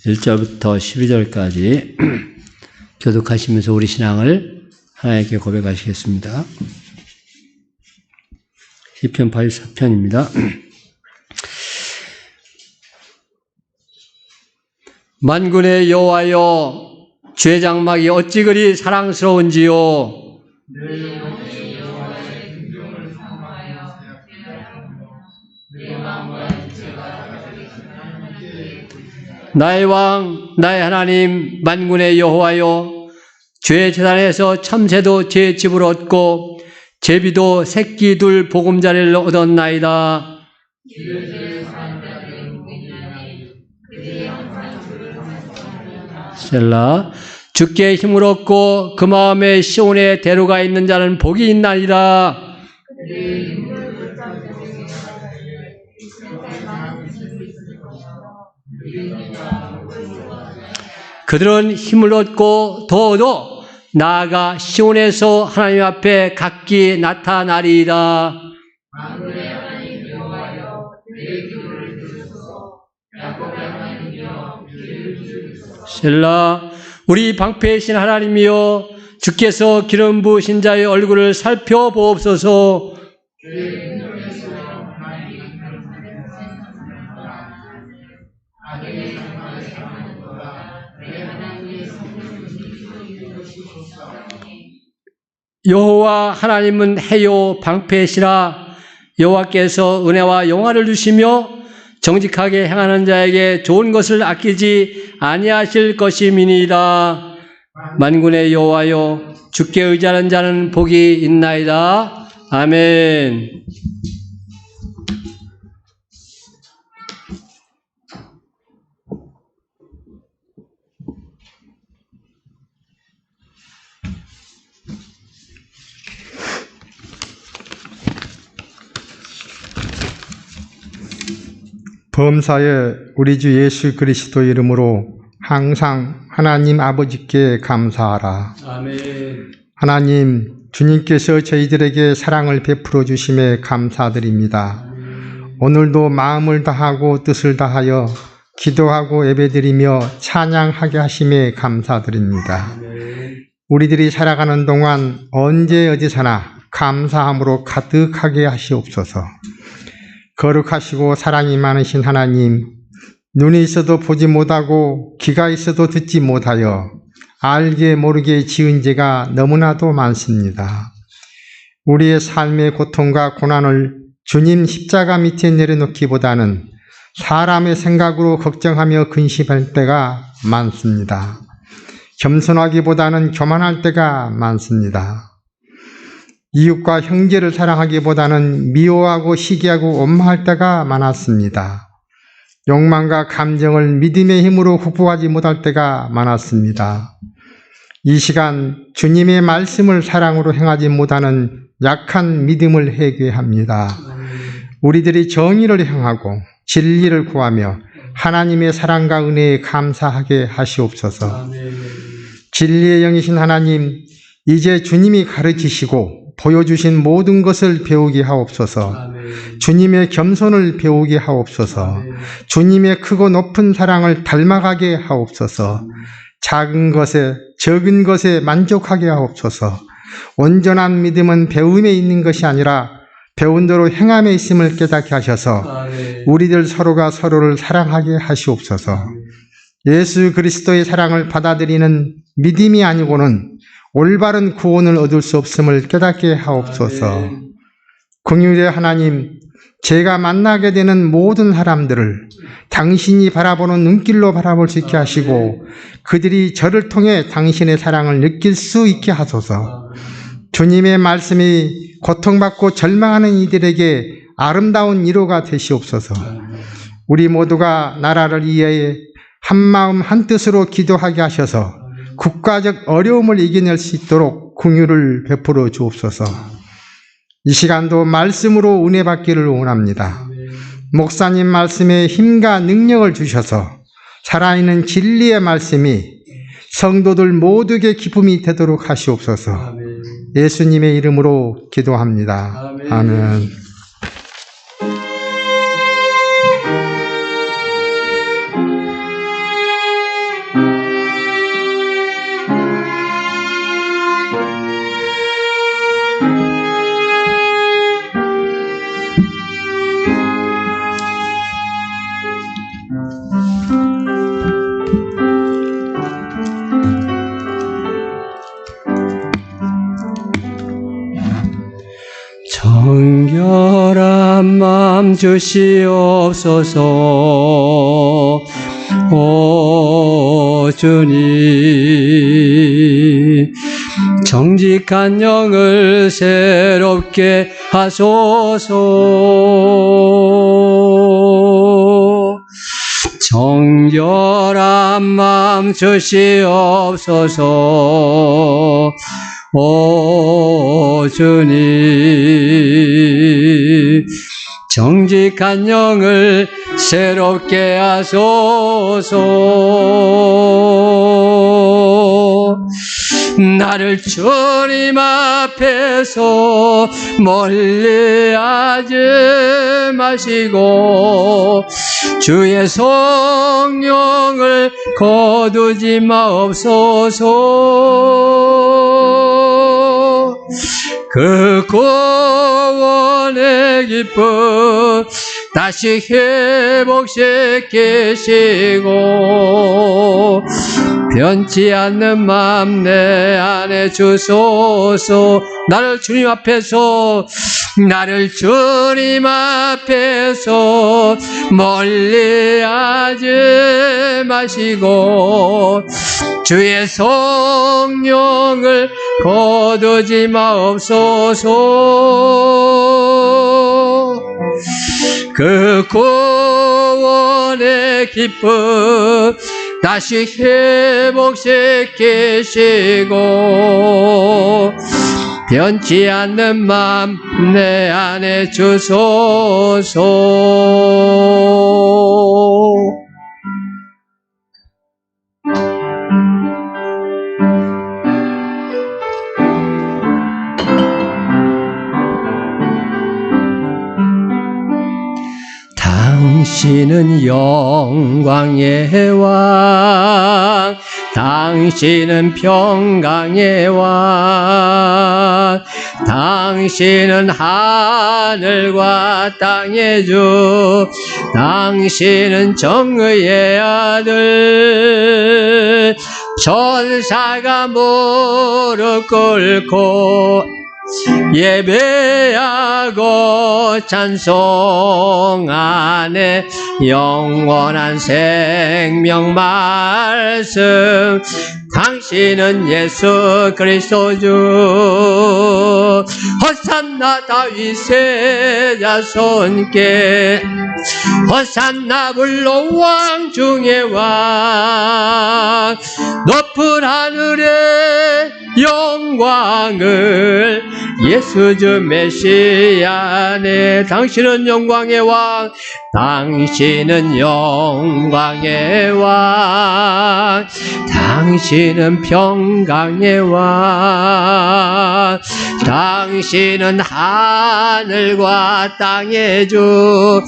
1절부터 12절까지 교독하시면서 우리 신앙을 하나님께 고백하시겠습니다. 시편 84편입니다. 만군의 여호와여, 주의 장막이 어찌 그리 사랑스러운지요. 나의 왕, 나의 하나님, 만군의 여호와여, 주의 제단에서 참새도 제 집을 얻고 제비도 새끼 둘 보금자리를 얻었나이다. 셀라. 주께 힘을 얻고 그 마음에 시온에 대로가 있는 자는 복이 있나이다. 그들은 힘을 얻고 더더 나아가 시온에서 하나님 앞에 각기 나타나리이다. 셀라. 우리 방패이신 하나님이여, 주께서 기름 부으신 자의 얼굴을 살펴보옵소서. 여호와 하나님은 해요 방패시라. 여호와께서 은혜와 영화를 주시며 정직하게 행하는 자에게 좋은 것을 아끼지 아니하실 것임이니이다. 만군의 여호와여, 주께 의지하는 자는 복이 있나이다. 아멘. 범사에 우리 주 예수 그리스도 이름으로 항상 하나님 아버지께 감사하라. 아멘. 하나님, 주님께서 저희들에게 사랑을 베풀어 주심에 감사드립니다. 오늘도 마음을 다하고 뜻을 다하여 기도하고 예배드리며 찬양하게 하심에 감사드립니다. 우리들이 살아가는 동안 언제 어디서나 감사함으로 가득하게 하시옵소서. 거룩하시고 사랑이 많으신 하나님, 눈이 있어도 보지 못하고 귀가 있어도 듣지 못하여 알게 모르게 지은 죄가 너무나도 많습니다. 우리의 삶의 고통과 고난을 주님 십자가 밑에 내려놓기보다는 사람의 생각으로 걱정하며 근심할 때가 많습니다. 겸손하기보다는 교만할 때가 많습니다. 이웃과 형제를 사랑하기보다는 미워하고 시기하고 원망할 때가 많았습니다. 욕망과 감정을 믿음의 힘으로 후보하지 못할 때가 많았습니다. 이 시간 주님의 말씀을 사랑으로 행하지 못하는 약한 믿음을 회개합니다. 우리들이 정의를 행하고 진리를 구하며 하나님의 사랑과 은혜에 감사하게 하시옵소서. 진리의 영이신 하나님, 이제 주님이 가르치시고 보여주신 모든 것을 배우게 하옵소서. 주님의 겸손을 배우게 하옵소서. 주님의 크고 높은 사랑을 닮아가게 하옵소서. 작은 것에 적은 것에 만족하게 하옵소서. 온전한 믿음은 배움에 있는 것이 아니라 배운 대로 행함에 있음을 깨닫게 하셔서 우리들 서로가 서로를 사랑하게 하시옵소서. 예수 그리스도의 사랑을 받아들이는 믿음이 아니고는 올바른 구원을 얻을 수 없음을 깨닫게 하옵소서. 긍휼의 하나님, 제가 만나게 되는 모든 사람들을 당신이 바라보는 눈길로 바라볼 수 있게 하시고 그들이 저를 통해 당신의 사랑을 느낄 수 있게 하소서. 주님의 말씀이 고통받고 절망하는 이들에게 아름다운 위로가 되시옵소서. 우리 모두가 나라를 위하여 한마음 한뜻으로 기도하게 하셔서 국가적 어려움을 이겨낼 수 있도록 긍휼을 베풀어 주옵소서. 이 시간도 말씀으로 은혜 받기를 원합니다. 목사님 말씀에 힘과 능력을 주셔서 살아있는 진리의 말씀이 성도들 모두에게 기쁨이 되도록 하시옵소서. 예수님의 이름으로 기도합니다. 아멘. 주시옵소서. 오 주님, 정직한 영을 새롭게 하소서. 정결한 마음 주시옵소서. 오 주님, 정직한 영을 새롭게 하소서. 나를 주님 앞에서 멀리하지 마시고 주의 성령을 거두지 마옵소서. 그 구원의 기쁨 다시 회복시키시고 변치 않는 마음 내 안에 주소서. 나를 주님 앞에서 멀리하지 마시고 주의 성령을 거두지 마옵소서. 그 구원의 기쁨 다시 회복시키시고 변치 않는 마음 내 안에 주소서. 당신은 영광의 왕, 당신은 평강의 왕, 당신은 하늘과 땅의 주, 당신은 정의의 아들. 천사가 무릎 꿇고 예배하고 찬송하네. 영원한 생명 말씀, 당신은 예수 그리스도 주. 호산나 다윗의 자손께, 호산나 물론 왕 중의 왕. 높은 하늘의 영광을 예수 주 메시아네. 당신은 영광의 왕, 당신은 영광의 왕, 당신은 평강의 왕, 당신은 하늘과 땅의 주,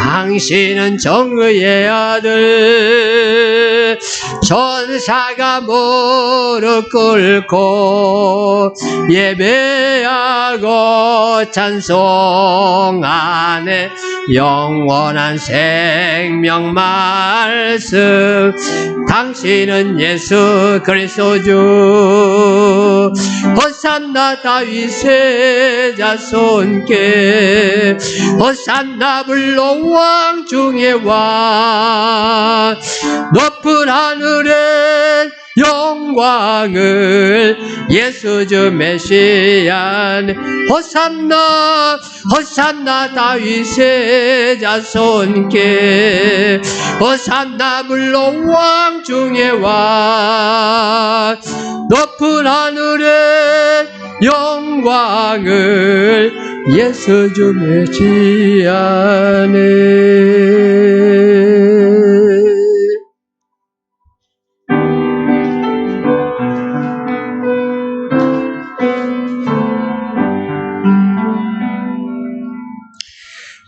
당신은 정의의 아들. 천사가 무릎 꿇고 예배하고 찬송하네. 영원한 생명 말씀, 당신은 예수 그리스도 주. 호산나 다윗의 자손께, 호산나 물론 왕 중의 왕. 높은 하늘의 영광을 예수 주 메시아네. 호산나 호산나 다윗의 자손께, 호산나 물론 왕 중의 왕. 높은 하늘의 영광을 예수 주 메시아네.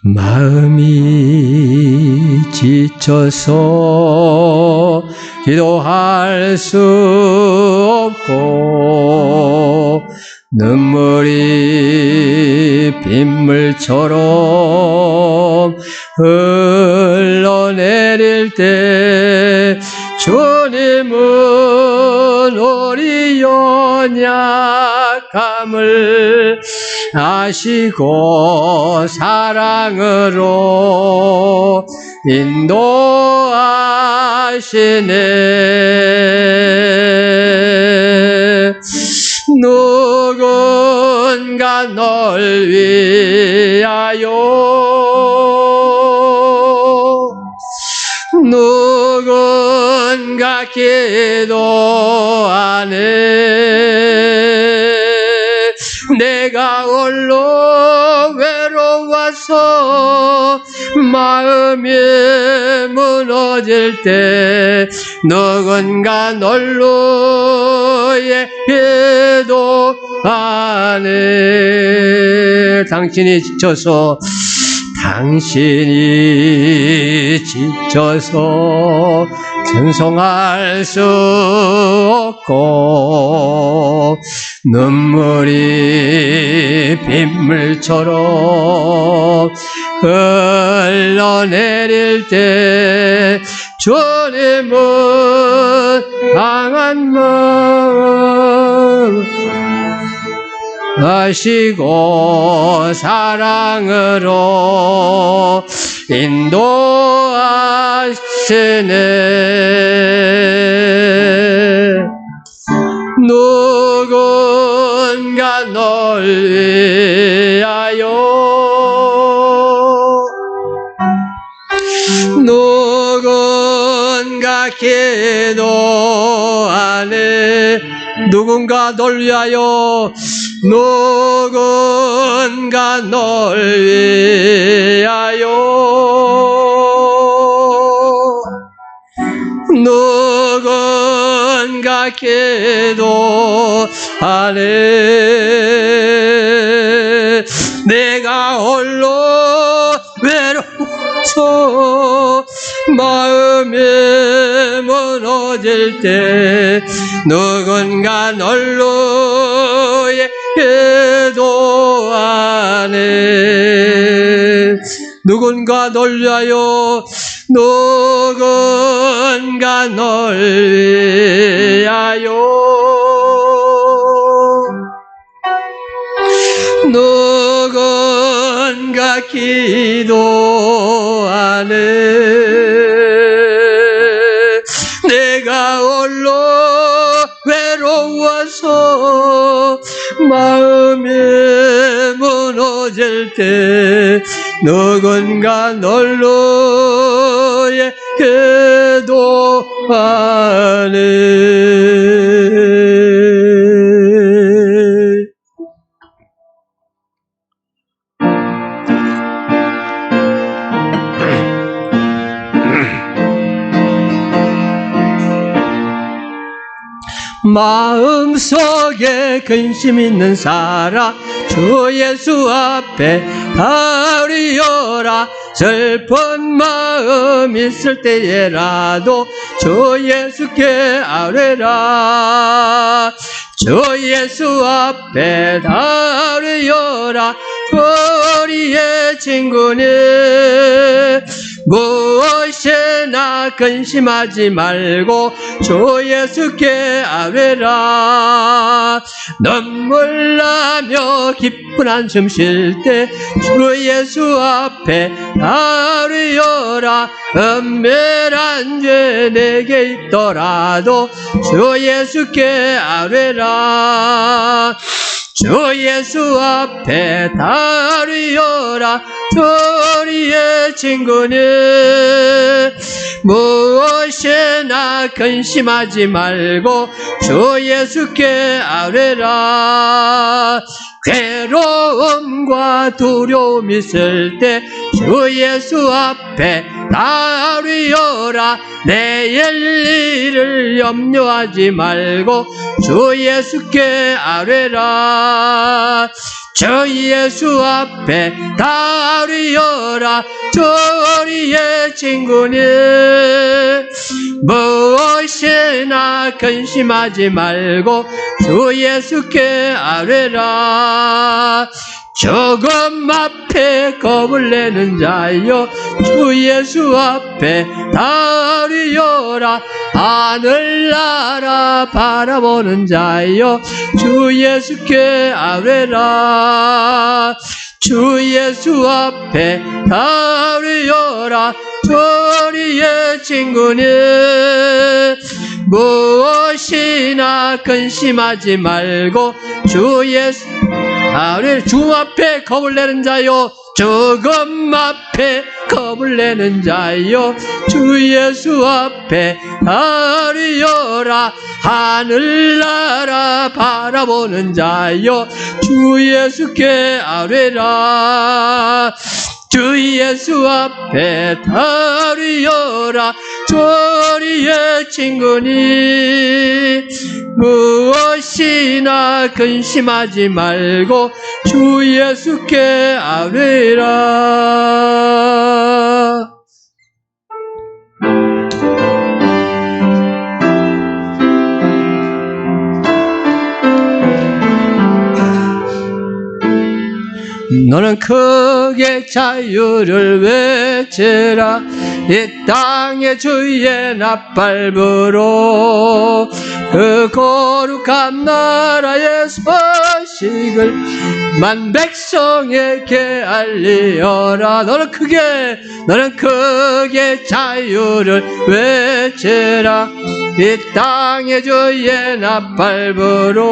마음이 지쳐서 기도할 수 없고 눈물이 빗물처럼 흘러내릴 때 주님은 우리 연약함을 아시고 사랑으로 인도하시네. 누군가 널 위하여 누군가 기도하네. 내가 홀로 외로워서 마음이 무너질 때 누군가 널로 기도하네. 당신이 지쳐서 찬송할 수 없고 눈물이 빗물처럼 흘러내릴 때 주님은 강한 마음 하시고 사랑으로 인도하시네. 누군가 널 위하여 누군가 기도하네. 누군가 널 위하여 누군가 널 위하여 누군가 기도하네. 내가 홀로 외로워서 마음이 무너질 때 누군가 널로 기도하네. 누군가 널 위하여 누군가 널 위하여 누군가 기도하네. 내가 홀로 외로워서 마음이 무너질 때 누군가 널로 기도하네. 마음속에 근심 있는 사람 주 예수 앞에 아뢰어라. 슬픈 마음 있을 때에라도 주 예수께 아뢰라. 주 예수 앞에 아뢰어라. 우리의 친구는 무엇이나 근심하지 말고 주 예수께 아뢰라. 눈물 나며 깊은 한숨 쉴 때 주 예수 앞에 아뢰어라. 은밀한 죄 내게 있더라도 주 예수께 아뢰라. 주 예수 앞에 아뢰어라. 우리의 친구는 무엇이나 근심하지 말고 주 예수께 아뢰라. 괴로움과 두려움 있을 때 주 예수 앞에 아뢰어라. 내일 일을 염려하지 말고 주 예수께 아뢰라. 주 예수 앞에 아뢰어라. 우리의 친구는 무엇이나 근심하지 말고 주 예수께 아뢰라. 죽음 앞에 겁을 내는 자여 주 예수 앞에 다리여라. 하늘나라 바라보는 자여 주 예수께 아뢰라. 주 예수 앞에 다리여라. 저리의 친구니 무엇이나 근심하지 말고 주 예수 주 앞에 겁을 내는 자요 죽음 앞에 겁을 내는 자요 주 예수 앞에 아리여라. 하늘나라 바라보는 자요 주 예수께 아뢰라. 주 예수 앞에 다리여라. 저리의 친구니 무엇이나 근심하지 말고 주 예수께 아뢰라. 너는 크게 자유를 외치라. 이 땅의 주의 낯밟으로 그 거룩한 나라의 소식을 만 백성에게 알리어라. 너는 크게 자유를 외치라. 이 땅의 주의 낯밟으로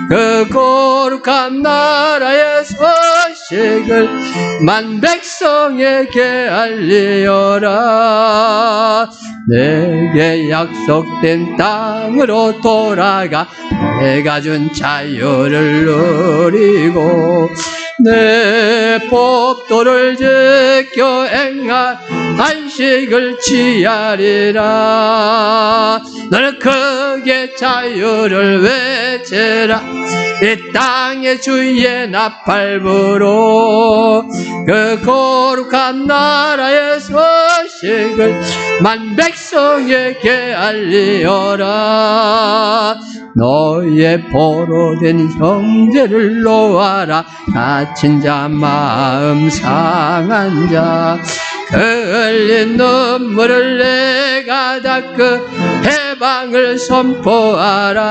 그 거룩한 나라의 소식을 만 백성에게 알리어라. 내게 약속된 땅으로 돌아가 내가 준 자유를 누리고 내 법도를 지켜 행할 안식을 취하리라. 너는 크게 자유를 외치라. 이 땅의 주의 낯밟으로 그 거룩한 나라의 소식을 만 백성에게 알리어라. 너의 포로된 형제를 놓아라. 다친 자 마음 상한 자 그 흘린 눈물을 내가 닦그 해방을 선포하라.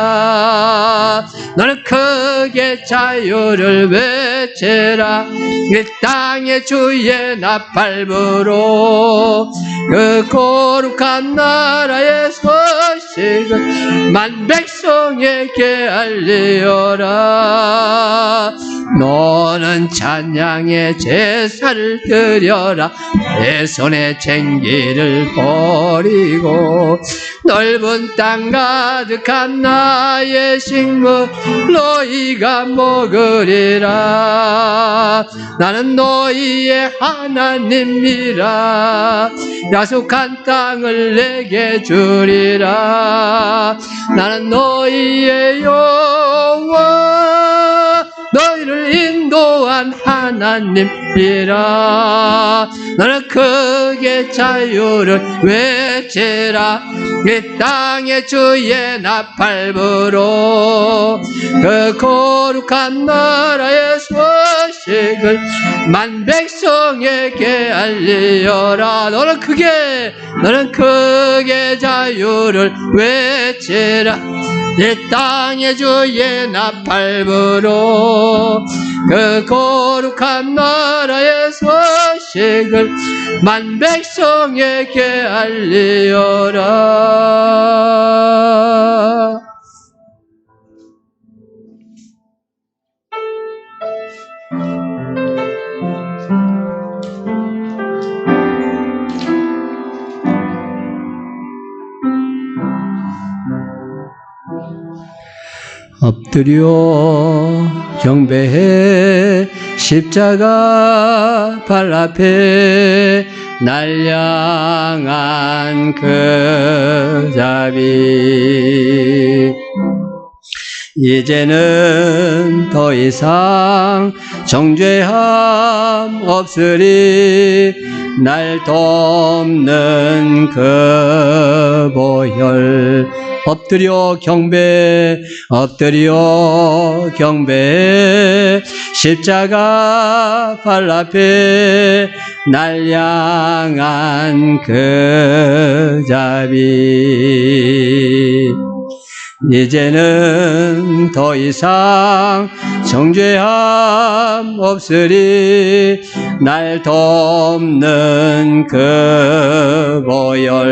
너는 크게 자유를 외치라. 이 땅의 주의 낯밟으로 그 거룩한 나라의 소식을 만 백성에게 알리어라. 너는 찬양의 제사를 드려라. 내 손에 쟁기를 버리고 넓은 땅 가득한 나의 식물 너희가 먹으리라. 나는 너희의 하나님이라. 약속한 땅을 내게 주리라. 나는 너희의 여호와 너희를 인도한 하나님이라. 너는 크게 자유를 외치라. 이 땅의 주의 낯밟으로 그 거룩한 나라의 소식을 만 백성에게 알리어라. 너는 크게 자유를 외치라. 이 땅의 주의 낯밟으로 그 거룩한 나라의 소식을 만 백성에게 알리어라. 엎드려 경배해 십자가 발 앞에 날 향한 그 자비. 이제는 더 이상 정죄함 없으리. 날 돕는 그 보혈. 엎드려 경배 십자가 발 앞에 날 향한 그 자비. 이제는 더 이상 정죄함 없으리. 날 돕는 그 보혈.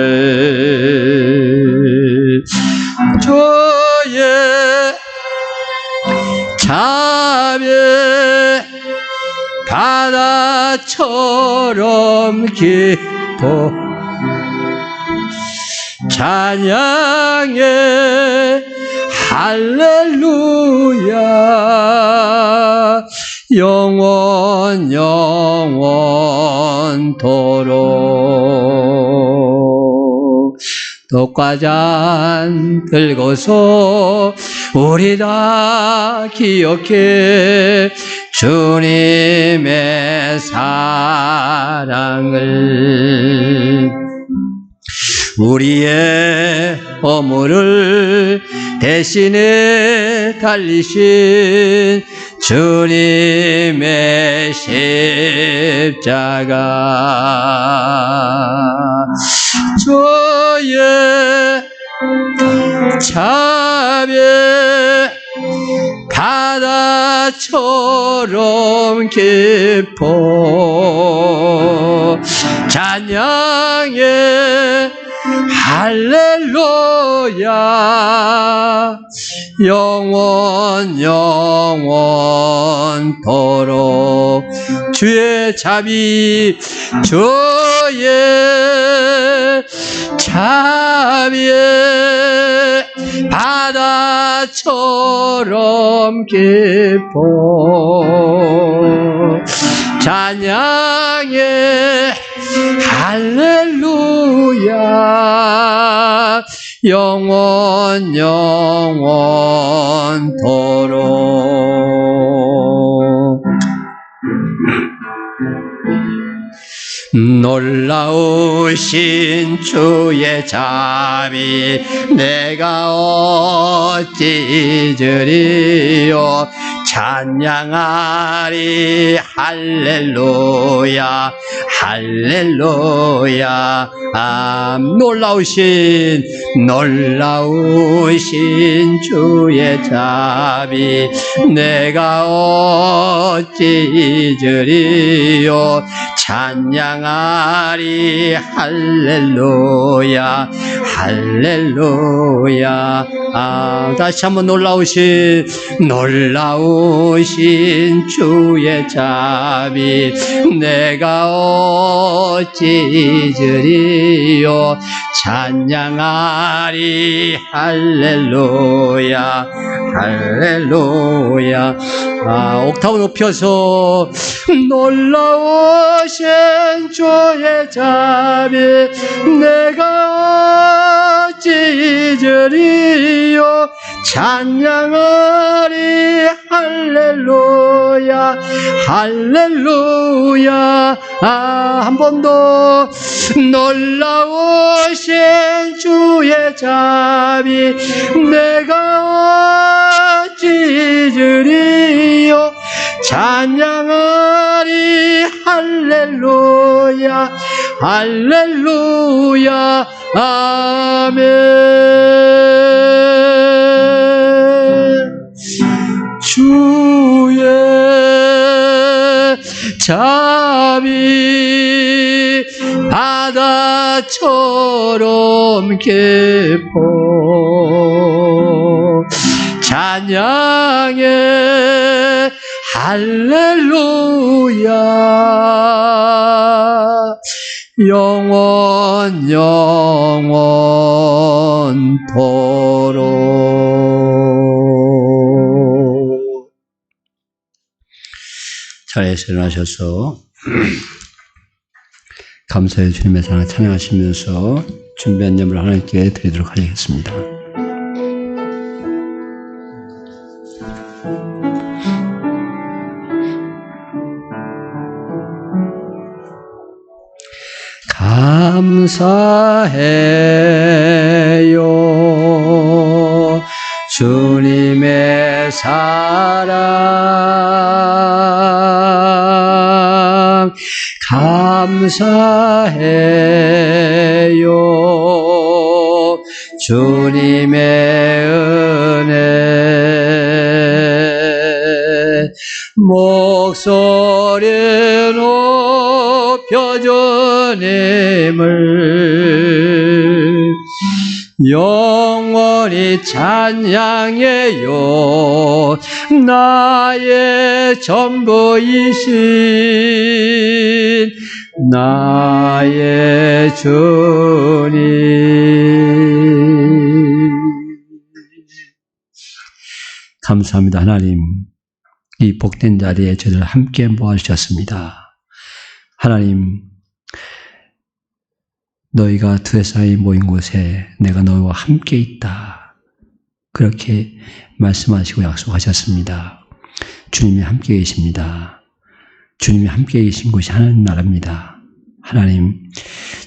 주의 자비 바다처럼 깊어 찬양해 할렐루야. 영원토록. 독과잔 들고서 우리 다 기억해 주님의 사랑을. 우리의 허물을 대신에 달리신 주님의 십자가. 주의 자비 바다처럼 깊어 찬양해 할렐루야. 영원토록. 주의 자비, 주의 자비 바다처럼 깊어 찬양해 할렐루야. 영원토록. 놀라우신 주의 자비 내가 어찌 잊으리요. 찬양하리 할렐루야 할렐루야. 놀라우신 주의 자비 내가 어찌 잊으리요. 찬양하리 할렐루야 할렐루야. 다시 한번 놀라우신 주의 자비 내가 어찌 잊으리요. 찬양하리 할렐루야 할렐루야. 옥타브 높여서 놀라우신 주의 자비 내가 어찌 잊으리요. 찬양하리 할렐루야 할렐루야. 한 번 더 놀라우신 주의 자비 내가 어찌 잊으리요. 찬양하리 할렐루야 할렐루야. 아멘. 주의 자비 바다처럼 깊어 찬양해 할렐루야. 영원토록. 자리에서 일어나셔서 감사의 주님의 사랑을 찬양하시면서 준비한 예물을 하나님께 드리도록 하겠습니다. 감사해요 주님의 사랑 감사해요. 주님의 은혜 목소리 높여 주님을 영원히 찬양해요. 나의 전부이신 나의 주님. 감사합니다. 하나님, 이 복된 자리에 저희를 함께 모아주셨습니다. 하나님, 너희가 두 사람이 모인 곳에 내가 너희와 함께 있다. 그렇게 말씀하시고 약속하셨습니다. 주님이 함께 계십니다. 주님이 함께 계신 곳이 하나님 나라입니다. 하나님,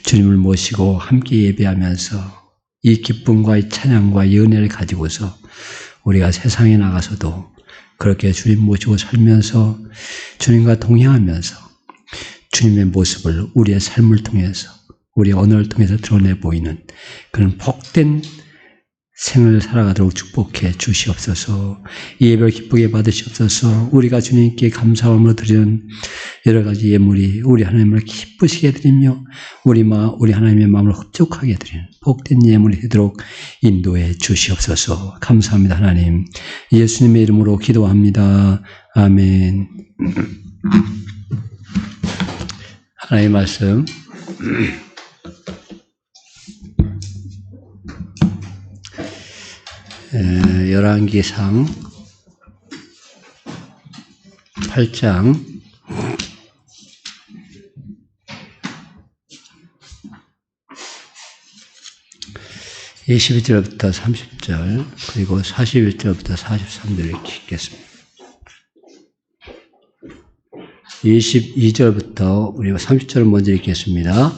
주님을 모시고 함께 예배하면서 이 기쁨과 이 찬양과 이 은혜를 가지고서 우리가 세상에 나가서도 그렇게 주님 모시고 살면서 주님과 동행하면서 주님의 모습을 우리의 삶을 통해서 우리의 언어를 통해서 드러내 보이는 그런 복된 생을 살아가도록 축복해 주시옵소서. 이 예배를 기쁘게 받으시옵소서. 우리가 주님께 감사함으로 드리는 여러 가지 예물이 우리 하나님을 기쁘시게 드리며 우리 하나님의 마음을 흡족하게 드리는 복된 예물이 되도록 인도해 주시옵소서. 감사합니다. 하나님, 예수님의 이름으로 기도합니다. 아멘. 하나님의 말씀 열왕기상 8장 22절부터 30절 그리고 41절부터 43절 이렇게 읽겠습니다. 22절부터 우리가 30절을 먼저 읽겠습니다.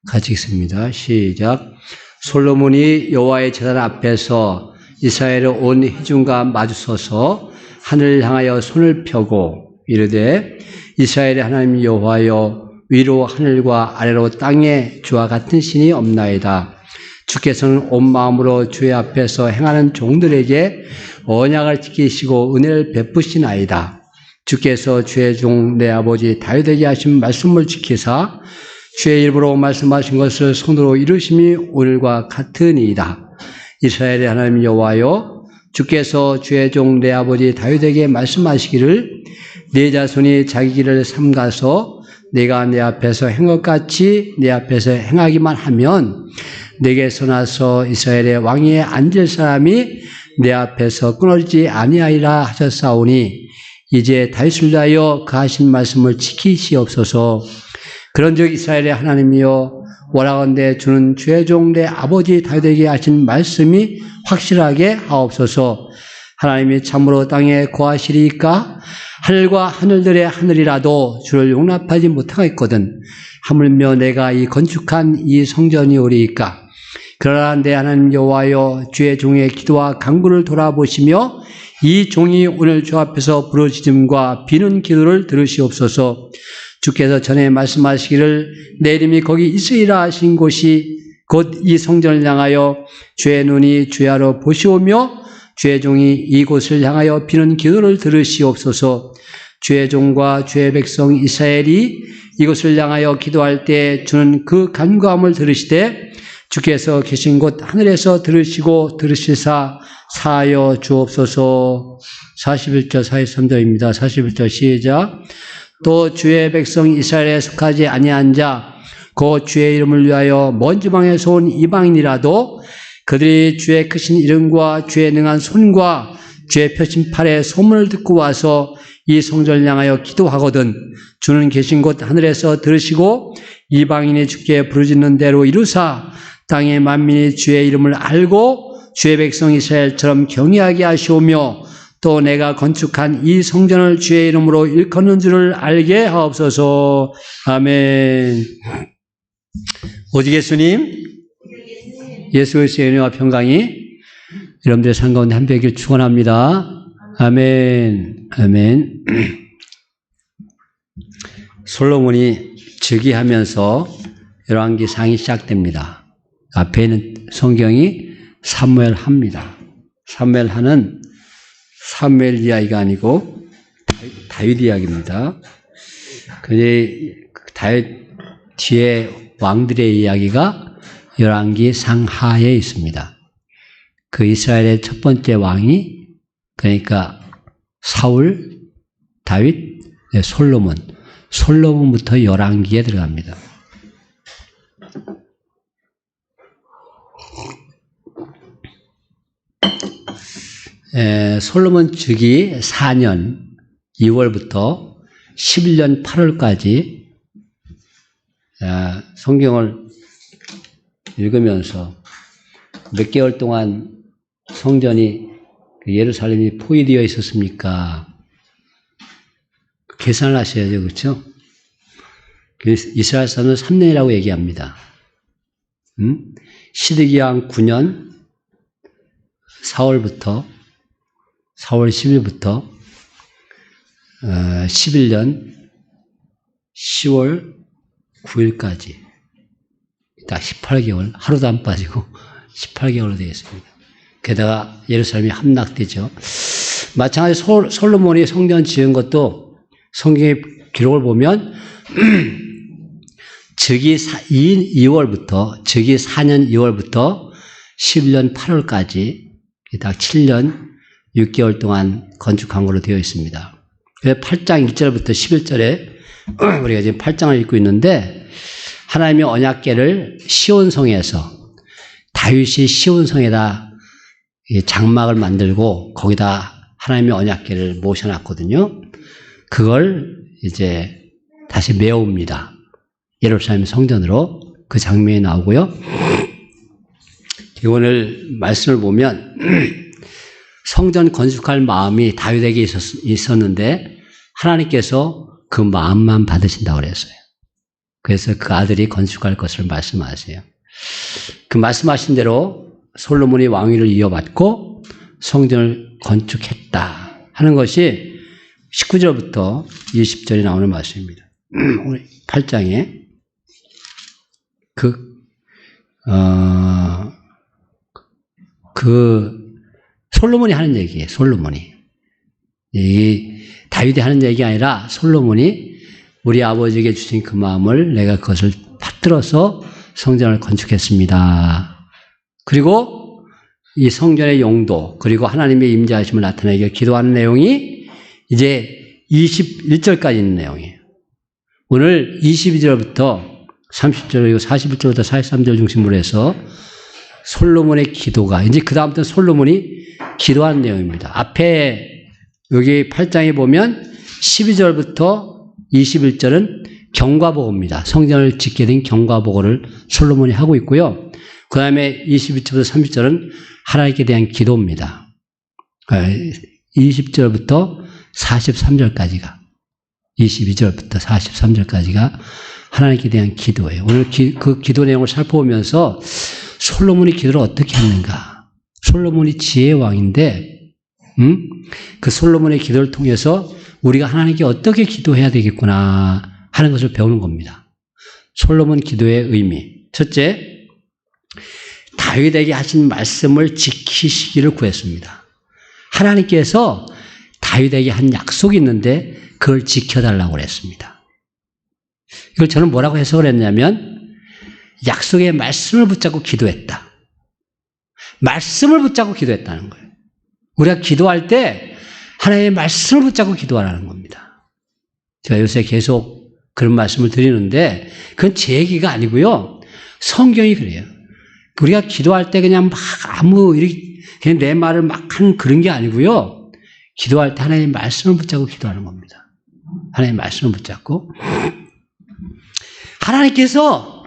같이 읽습니다. 시작. 솔로몬이 여호와의 제단 앞에서 이스라엘의 온 회중과 마주서서 하늘을 향하여 손을 펴고 이르되 이스라엘의 하나님 여호와여 위로 하늘과 아래로 땅에 주와 같은 신이 없나이다. 주께서는 온 마음으로 주의 앞에서 행하는 종들에게 언약을 지키시고 은혜를 베푸시나이다. 주께서 주의 종 내 아버지 다윗에게 하신 말씀을 지키사 주의 이름으로 말씀하신 것을 손으로 이루심이 오늘과 같으니이다. 이스라엘의 하나님 여호와여 주께서 주의 종 내 아버지 다윗에게 말씀하시기를 네 자손이 자기 길을 삼가서 내가 내 앞에서 행 것 같이 내 앞에서 행하기만 하면 내게서 나서 이스라엘의 왕위에 앉을 사람이 내 앞에서 끊어지지 아니하리라 하셨사오니 이제 다윗을 위하여 그 하신 말씀을 지키시옵소서. 그런즉 이스라엘의 하나님이여 원하건대 주는 주의 종 내 아버지 다윗에게 하신 말씀이 확실하게 하옵소서. 하나님이 참으로 땅에 거하시리이까? 하늘과 하늘들의 하늘이라도 주를 용납하지 못하겠거든. 하물며 내가 이 건축한 이 성전이 오리이까? 그러나 내 하나님 여호와여 주의 종의 기도와 간구를 돌아보시며 이 종이 오늘 주 앞에서 부르짖음과 비는 기도를 들으시옵소서. 주께서 전에 말씀하시기를 내 이름이 거기 있으리라 하신 곳이 곧 이 성전을 향하여 주의 눈이 주야로 보시오며 주의 종이 이곳을 향하여 비는 기도를 들으시옵소서. 주의 종과 주의 백성 이스라엘이 이곳을 향하여 기도할 때 주는 그 간구함을 들으시되 주께서 계신 곳 하늘에서 들으시고 들으시사 사하여 주옵소서. 41절 43절입니다. 41절 시작. 또 주의 백성 이스라엘에 속하지 아니한 자 곧 주의 이름을 위하여 먼 지방에서 온 이방인이라도 그들이 주의 크신 이름과 주의 능한 손과 주의 펴신 팔의 소문을 듣고 와서 이 성전을 향하여 기도하거든 주는 계신 곳 하늘에서 들으시고 이방인이 주께 부르짖는 대로 이루사 땅의 만민이 주의 이름을 알고 주의 백성 이스라엘처럼 경외하게 하시오며 또 내가 건축한 이 성전을 주의 이름으로 일컫는 줄을 알게 하옵소서. 아멘. 오직 예수님, 예수 그리스도의 은혜와 평강이 여러분들의 삶 가운데 함께 하길 축원합니다. 아멘. 아멘. 솔로몬이 즉위하면서 열왕기상이 시작됩니다. 앞에 있는 성경이 사무엘하입니다. 사무엘하는 사무엘 이야기가 아니고 다윗 이야기입니다. 근데 다윗 뒤에 왕들의 이야기가 열왕기상 하에 있습니다. 그 이스라엘의 첫 번째 왕이 그러니까 사울, 다윗, 솔로몬부터 열왕기에 들어갑니다. 솔로몬 즉위 4년 2월부터 11년 8월까지 성경을 읽으면서 몇 개월 동안 성전이 예루살렘이 포위되어 있었습니까? 계산을 하셔야죠. 그렇죠? 이스라엘서는 3년이라고 얘기합니다. 시드기왕 9년 4월 10일부터 11년 10월 9일까지 딱 18개월, 하루도 안 빠지고 18개월로 되어 있습니다. 게다가 예루살렘이 함락되죠. 마찬가지로 솔로몬이 성전 지은 것도 성경의 기록을 보면 즉위 4년 2월부터 11년 8월까지 딱 7년 6개월 동안 건축한 걸로 되어 있습니다. 8장 1절부터 11절에 우리가 지금 8장을 읽고 있는데 하나님의 언약궤를 시온성에서 다윗이 시온성에다 장막을 만들고 거기다 하나님의 언약궤를 모셔놨거든요. 그걸 이제 다시 메웁니다. 예루살렘 성전으로 그 장면이 나오고요. 오늘 말씀을 보면 성전 건축할 마음이 다윗에게 있었는데 하나님께서 그 마음만 받으신다고 그랬어요. 그래서 그 아들이 건축할 것을 말씀하세요. 그 말씀하신 대로 솔로몬이 왕위를 이어받고 성전을 건축했다 하는 것이 19절부터 20절에 나오는 말씀입니다. 오늘 8장에 솔로몬이 하는 얘기예요. 솔로몬이. 이 다윗이 하는 얘기가 아니라 솔로몬이 우리 아버지에게 주신 그 마음을 내가 그것을 받들어서 성전을 건축했습니다. 그리고 이 성전의 용도 그리고 하나님의 임재하심을 나타내기 기도하는 내용이 이제 21절까지 있는 내용이에요. 오늘 22절부터 30절 그리고 41절부터 43절 중심으로 해서 솔로몬의 기도가 이제 그 다음부터 솔로몬이 기도하는 내용입니다. 앞에 여기 8장에 보면 12절부터 21절은 경과보고입니다. 성전을 짓게 된 경과보고를 솔로몬이 하고 있고요. 그 다음에 22절부터 30절은 하나님께 대한 기도입니다. 20절부터 43절까지가 22절부터 43절까지가 하나님께 대한 기도예요. 오늘 그 기도 내용을 살펴보면서 솔로몬이 기도를 어떻게 했는가? 솔로몬이 지혜의 왕인데 그 솔로몬의 기도를 통해서 우리가 하나님께 어떻게 기도해야 되겠구나 하는 것을 배우는 겁니다. 솔로몬 기도의 의미. 첫째, 다윗에게 하신 말씀을 지키시기를 구했습니다. 하나님께서 다윗에게 한 약속이 있는데 그걸 지켜달라고 그랬습니다. 이걸 저는 뭐라고 해석을 했냐면 약속의 말씀을 붙잡고 기도했다. 말씀을 붙잡고 기도했다는 거예요. 우리가 기도할 때 하나님의 말씀을 붙잡고 기도하라는 겁니다. 제가 요새 계속 그런 말씀을 드리는데 그건 제 얘기가 아니고요. 성경이 그래요. 우리가 기도할 때 그냥 막 그냥 내 말을 막 하는 그런 게 아니고요. 기도할 때 하나님의 말씀을 붙잡고 기도하는 겁니다. 하나님의 말씀을 붙잡고 하나님께서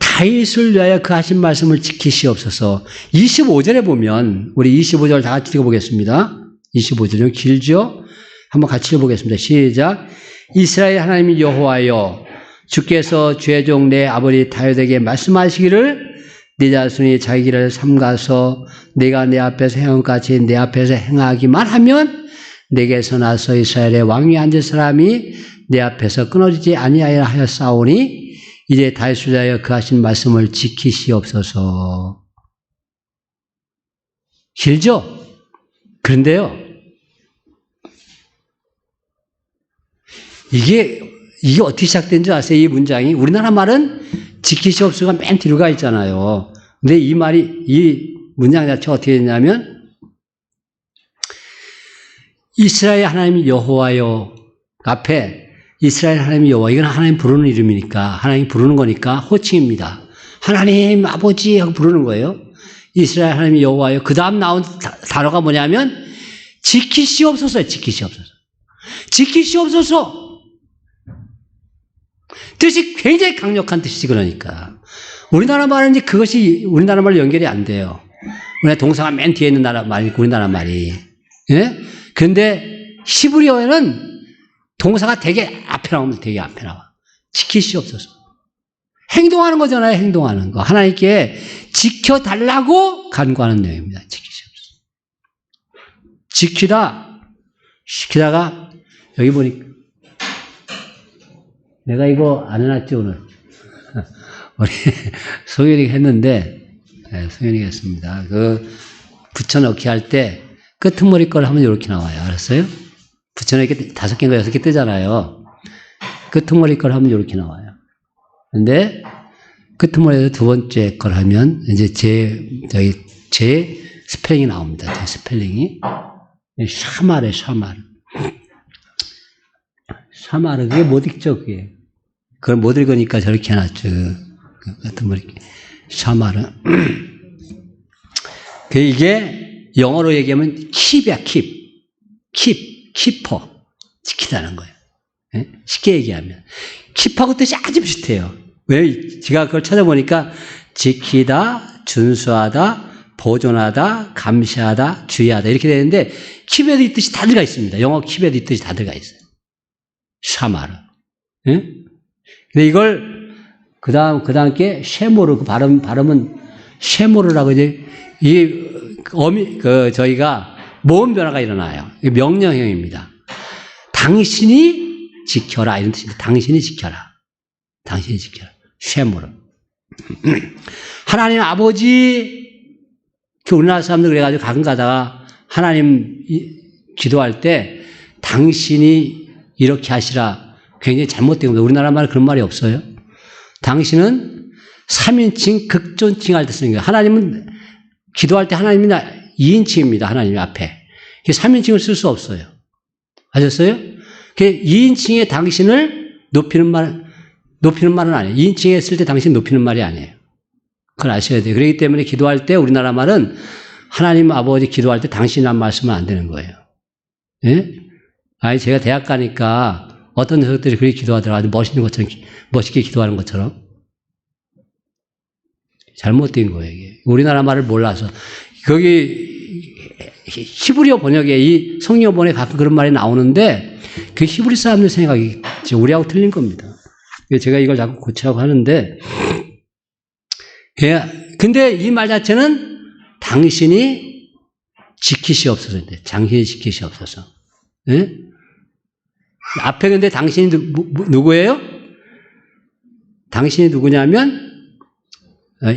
다윗을 위하여 그 하신 말씀을 지키시옵소서. 25절에 보면 우리 25절 다 같이 읽어보겠습니다. 25절은 길죠? 한번 같이 읽어보겠습니다. 시작. 이스라엘 하나님 여호와여 주께서 죄종 내 아버지 다윗에게 말씀하시기를 네 자손이 자기 길을 삼가서 내가 내 앞에서 행한 같이 내 앞에서 행하기만 하면 내게서 나서 이스라엘의 왕위에 앉을 사람이 내 앞에서 끊어지지 아니하여 하였사오니 이제 다윗을 위하여 그 하신 말씀을 지키시옵소서. 길죠? 그런데요, 이게 어떻게 시작된 줄 아세요? 이 문장이. 우리나라 말은 지키시옵소서가 맨 뒤로 가 있잖아요. 근데 이 문장 자체가 어떻게 됐냐면, 이스라엘 하나님 여호와여 앞에 이스라엘 하나님 여호와, 이건 하나님 부르는 이름이니까, 하나님 부르는 거니까 호칭입니다. 하나님 아버지 하고 부르는 거예요. 이스라엘 하나님 여호와여. 그 다음 나온 단어가 뭐냐면 지키시옵소서예요. 지키시옵소서. 지키시옵소서. 뜻이 굉장히 강력한 뜻이지. 그러니까 우리나라 말은 이제 그것이 우리나라 말로 연결이 안 돼요. 우리나라 동사가 맨 뒤에 있는 나라 말이 우리나라 말이. 예? 그런데 히브리어에는 동사가 되게 앞에 나오면 되게 앞에 나와. 지키시옵소서. 행동하는 거잖아요. 행동하는 거. 하나님께 지켜달라고 간구하는 내용입니다. 지키시옵소서. 지키다가 여기 보니까 내가 이거 안 해놨지 오늘. 우리 송현이가 했는데, 네, 송현이가 했습니다. 그 붙여넣기 할 때 끄트머리 걸 하면 이렇게 나와요. 알았어요? 붙여넣기 5개인가 6개 뜨잖아요. 끄트머리 걸 하면 이렇게 나와요. 근데 끄트머리에서 두 번째 걸 하면 이제 제 스펠링이 나옵니다. 제 스펠링이. 샤마르. 샤마르, 그게 못 읽죠, 그게. 그걸 못 읽으니까 저렇게 해놨죠. 같은 머리. 샤마르. 이게 영어로 얘기하면 킵이야, 키퍼. 지키다는 거예요. 네? 쉽게 얘기하면. 킵하고 뜻이 아주 비슷해요. 왜? 제가 그걸 찾아보니까 지키다, 준수하다, 보존하다, 감시하다, 주의하다 이렇게 되는데 킵에도 이 뜻이 다 들어가 있습니다. 영어 킵에도 이 뜻이 다 들어가 있어요. 샤마르. 예? 근데 이걸 그 다음 게 쉐모르, 그 발음은 쉐모르라고 이제 저희가 모음 변화가 일어나요. 명령형입니다. 당신이 지켜라 이런 뜻입니다. 당신이 지켜라. 쉐모르. 하나님 아버지, 우리나라 사람들 그래가지고 가끔 가다가 하나님 기도할 때 당신이 이렇게 하시라 굉장히 잘못된 겁니다. 우리나라 말에 그런 말이 없어요. 당신은 3인칭 극존칭 할 때 쓰는 거예요. 하나님은 기도할 때 하나님은 2인칭입니다. 하나님 앞에. 3인칭을 쓸 수 없어요. 아셨어요? 2인칭의 당신을 높이는 말은 아니에요. 2인칭에 했을 때 당신 높이는 말이 아니에요. 그걸 아셔야 돼요. 그렇기 때문에 기도할 때 우리나라 말은 하나님 아버지 기도할 때 당신이란 말씀은 안 되는 거예요. 예? 아니, 제가 대학 가니까 어떤 녀석들이 그렇게 기도하더라고요. 멋있게 기도하는 것처럼. 잘못된 거예요, 이게. 우리나라 말을 몰라서. 거기, 히브리어 번역에, 이 성경 번역에 가끔 그런 말이 나오는데, 그 히브리 사람들 생각이 우리하고 틀린 겁니다. 제가 이걸 자꾸 고치라고 하는데, 근데 이 말 자체는 당신이 지키시옵소서인데, 당신이 지키시옵소서. 예? 앞에 근데 당신이 누구예요? 당신이 누구냐면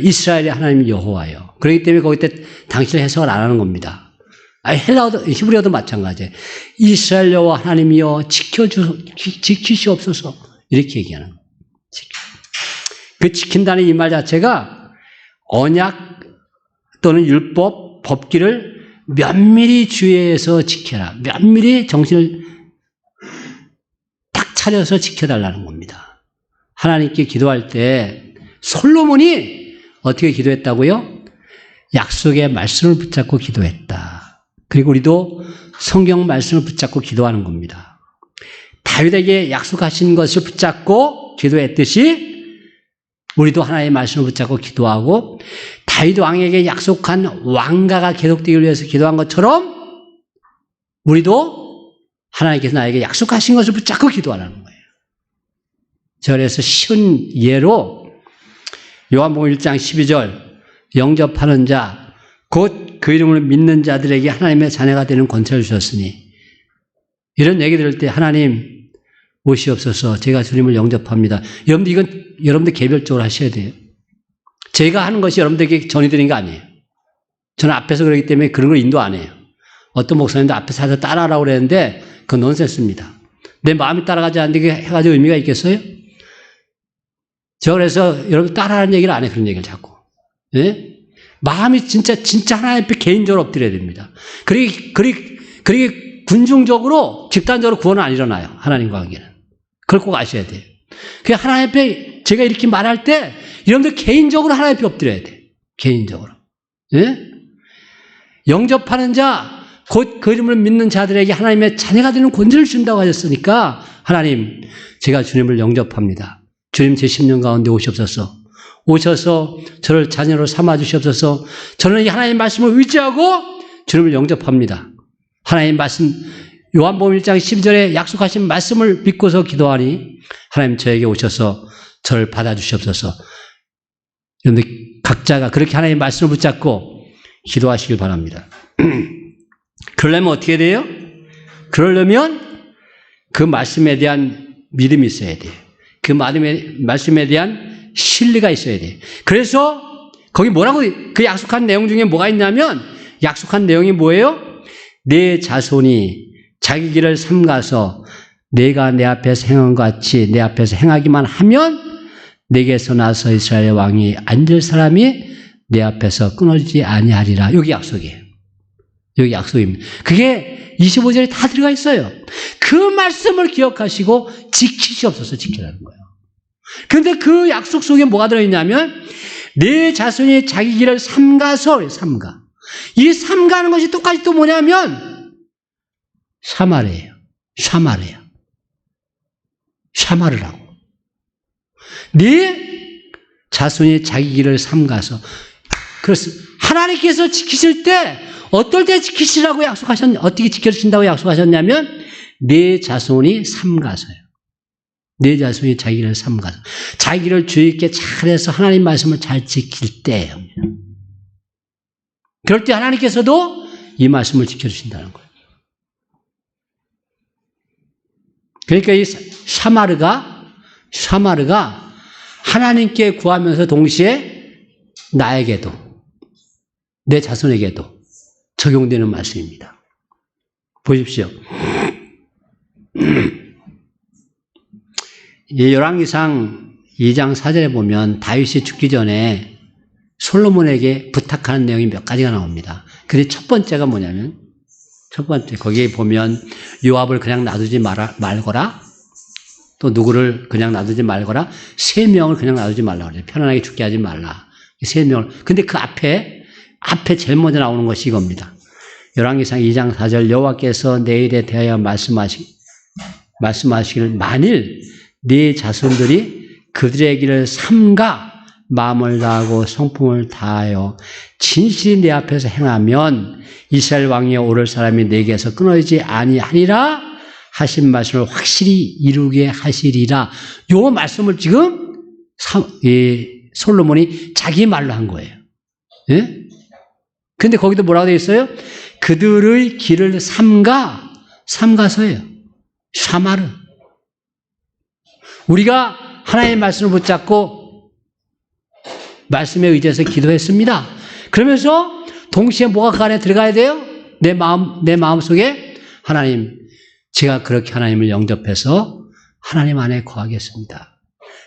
이스라엘의 하나님 여호와예요. 그렇기 때문에 거기 때 당신을 해석을 안 하는 겁니다. 헬라어도 히브리어도 마찬가지예요. 이스라엘 여호와 하나님이여 지키시옵소서 이렇게 얘기하는 거예요. 그 지킨다는 이 말 자체가 언약 또는 율법, 법기를 면밀히 주의해서 지켜라. 면밀히 정신을 딱 차려서 지켜달라는 겁니다. 하나님께 기도할 때 솔로몬이 어떻게 기도했다고요? 약속의 말씀을 붙잡고 기도했다. 그리고 우리도 성경 말씀을 붙잡고 기도하는 겁니다. 다윗에게 약속하신 것을 붙잡고 기도했듯이 우리도 하나님의 말씀을 붙잡고 기도하고 다윗 왕에게 약속한 왕가가 계속되기 위해서 기도한 것처럼 우리도 하나님께서 나에게 약속하신 것을 붙잡고 기도하라는 거예요. 그래서 쉬운 예로 요한복음 1장 12절 영접하는 자 곧 그 이름을 믿는 자들에게 하나님의 자녀가 되는 권세를 주셨으니 이런 얘기 들을 때 하나님 오시옵소서 제가 주님을 영접합니다. 여러분들 이건 여러분들 개별적으로 하셔야 돼요. 제가 하는 것이 여러분들에게 전해드리는 거 아니에요. 저는 앞에서 그러기 때문에 그런 걸 인도 안 해요. 어떤 목사님도 앞에서 하서 따라하라고 그랬는데 그건 넌센스입니다. 내 마음이 따라가지 않는데 그게 해가지고 의미가 있겠어요? 저 그래서 여러분 따라하는 얘기를 안 해. 그런 얘기를 자꾸. 예? 마음이 진짜 하나님 앞에 개인적으로 엎드려야 됩니다. 그리고 군중적으로 집단적으로 구원은 안 일어나요. 하나님과 관계는. 그걸 꼭 아셔야 돼요. 그 하나님 앞에 제가 이렇게 말할 때 여러분들 개인적으로 하나님 앞에 엎드려야 돼요. 개인적으로. 예? 영접하는 자, 곧 그 이름을 믿는 자들에게 하나님의 자녀가 되는 권세를 준다고 하셨으니까 하나님, 제가 주님을 영접합니다. 주님 제 10년 가운데 오시옵소서. 오셔서 저를 자녀로 삼아 주시옵소서. 저는 이 하나님 말씀을 의지하고 주님을 영접합니다. 하나님 말씀 요한복음 1장 12절에 약속하신 말씀을 믿고서 기도하니 하나님 저에게 오셔서 저를 받아주시옵소서. 여러분들 각자가 그렇게 하나님의 말씀을 붙잡고 기도하시길 바랍니다. 그러려면 어떻게 돼요? 그러려면 그 말씀에 대한 믿음이 있어야 돼요. 그 말씀에 대한 신뢰가 있어야 돼요. 그래서 거기 뭐라고 그 약속한 내용 중에 뭐가 있냐면 약속한 내용이 뭐예요? 내 자손이 자기 길을 삼가서 내가 내 앞에서 행한 것 같이 내 앞에서 행하기만 하면 내게서 나서 이스라엘 왕이 앉을 사람이 내 앞에서 끊어지지 아니하리라. 여기 약속이에요. 여기 약속입니다. 그게 25절에 다 들어가 있어요. 그 말씀을 기억하시고 지키시옵소서. 지키라는 거예요. 그런데 그 약속 속에 뭐가 들어있냐면 내 자손이 자기 길을 삼가서 삼가. 이 삼가는 것이 똑같이 또 뭐냐면 사마르예요. 사마르라고. 네 자손이 자기 길을 삼가서. 그렇습니다. 하나님께서 지키실 때 어떨 때 지키시라고 어떻게 지켜주신다고 약속하셨냐면 네 자손이 삼가서요. 네 자손이 자기 길을 삼가서. 자기 길을 주의 있게 잘해서 하나님 말씀을 잘 지킬 때예요. 그럴 때 하나님께서도 이 말씀을 지켜주신다는 거예요. 그러니까 이 사마르가 하나님께 구하면서 동시에 나에게도 내 자손에게도 적용되는 말씀입니다. 보십시오. 열왕기상 2장 4절에 보면 다윗이 죽기 전에 솔로몬에게 부탁하는 내용이 몇 가지가 나옵니다. 근데 첫 번째가 뭐냐면 첫 번째 거기에 보면 요압을 그냥 놔두지 말거라. 또 누구를 그냥 놔두지 말거라. 3명을 그냥 놔두지 말라 그래요. 편안하게 죽게 하지 말라. 3명을. 근데 그 앞에 제일 먼저 나오는 것이 이겁니다. 열왕기상 2장 4절 여호와께서 내일에 대하여 말씀하시기를 만일 네 자손들이 그들의 길을 삼가 마음을 다하고 성품을 다하여 진실이 내 앞에서 행하면 이스라엘 왕위에 오를 사람이 내게서 끊어지지 아니하리라 하신 말씀을 확실히 이루게 하시리라. 요 말씀을 지금 솔로몬이 자기 말로 한 거예요. 예? 근데 거기도 뭐라고 되어 있어요? 그들의 길을 삼가서예요. 사마르. 우리가 하나님의 말씀을 붙잡고 말씀에 의지해서 기도했습니다. 그러면서 동시에 뭐가 그 안에 들어가야 돼요? 내 마음 속에 하나님, 제가 그렇게 하나님을 영접해서 하나님 안에 거하겠습니다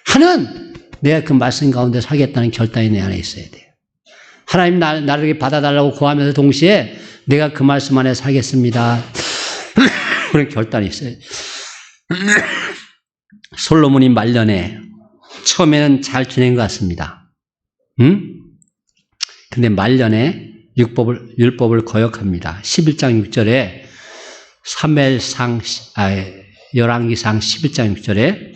하는 내가 그 말씀 가운데 살겠다는 결단이 내 안에 있어야 돼요. 하나님 나를 받아달라고 구하면서 동시에 내가 그 말씀 안에 살겠습니다. 그런 결단이 있어요. 솔로몬이 말년에 처음에는 잘 지낸 것 같습니다. 근데 말년에 율법을 거역합니다. 11장 6절에 열왕기상 11장 6절에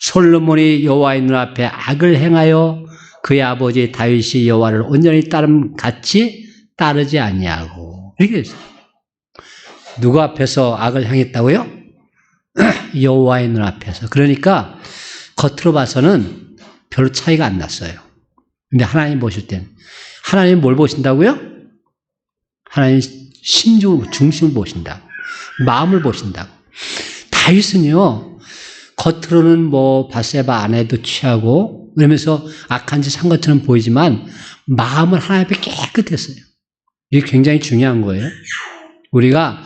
솔로몬이 여호와의 눈앞에 악을 행하여 그의 아버지 다윗이 여호와를 온전히 같이 따르지 아니하고 이렇게 했어요. 누구 앞에서 악을 행했다고요? 여호와의 눈앞에서. 그러니까 겉으로 봐서는 별로 차이가 안 났어요. 근데 하나님 보실 때는 하나님 뭘 보신다고요? 하나님 심중 중심을 보신다고. 마음을 보신다고. 다윗은요, 겉으로는 뭐 바세바 아내도 취하고 그러면서 악한 짓 한 것처럼 보이지만 마음은 하나님 앞에 깨끗했어요. 이게 굉장히 중요한 거예요. 우리가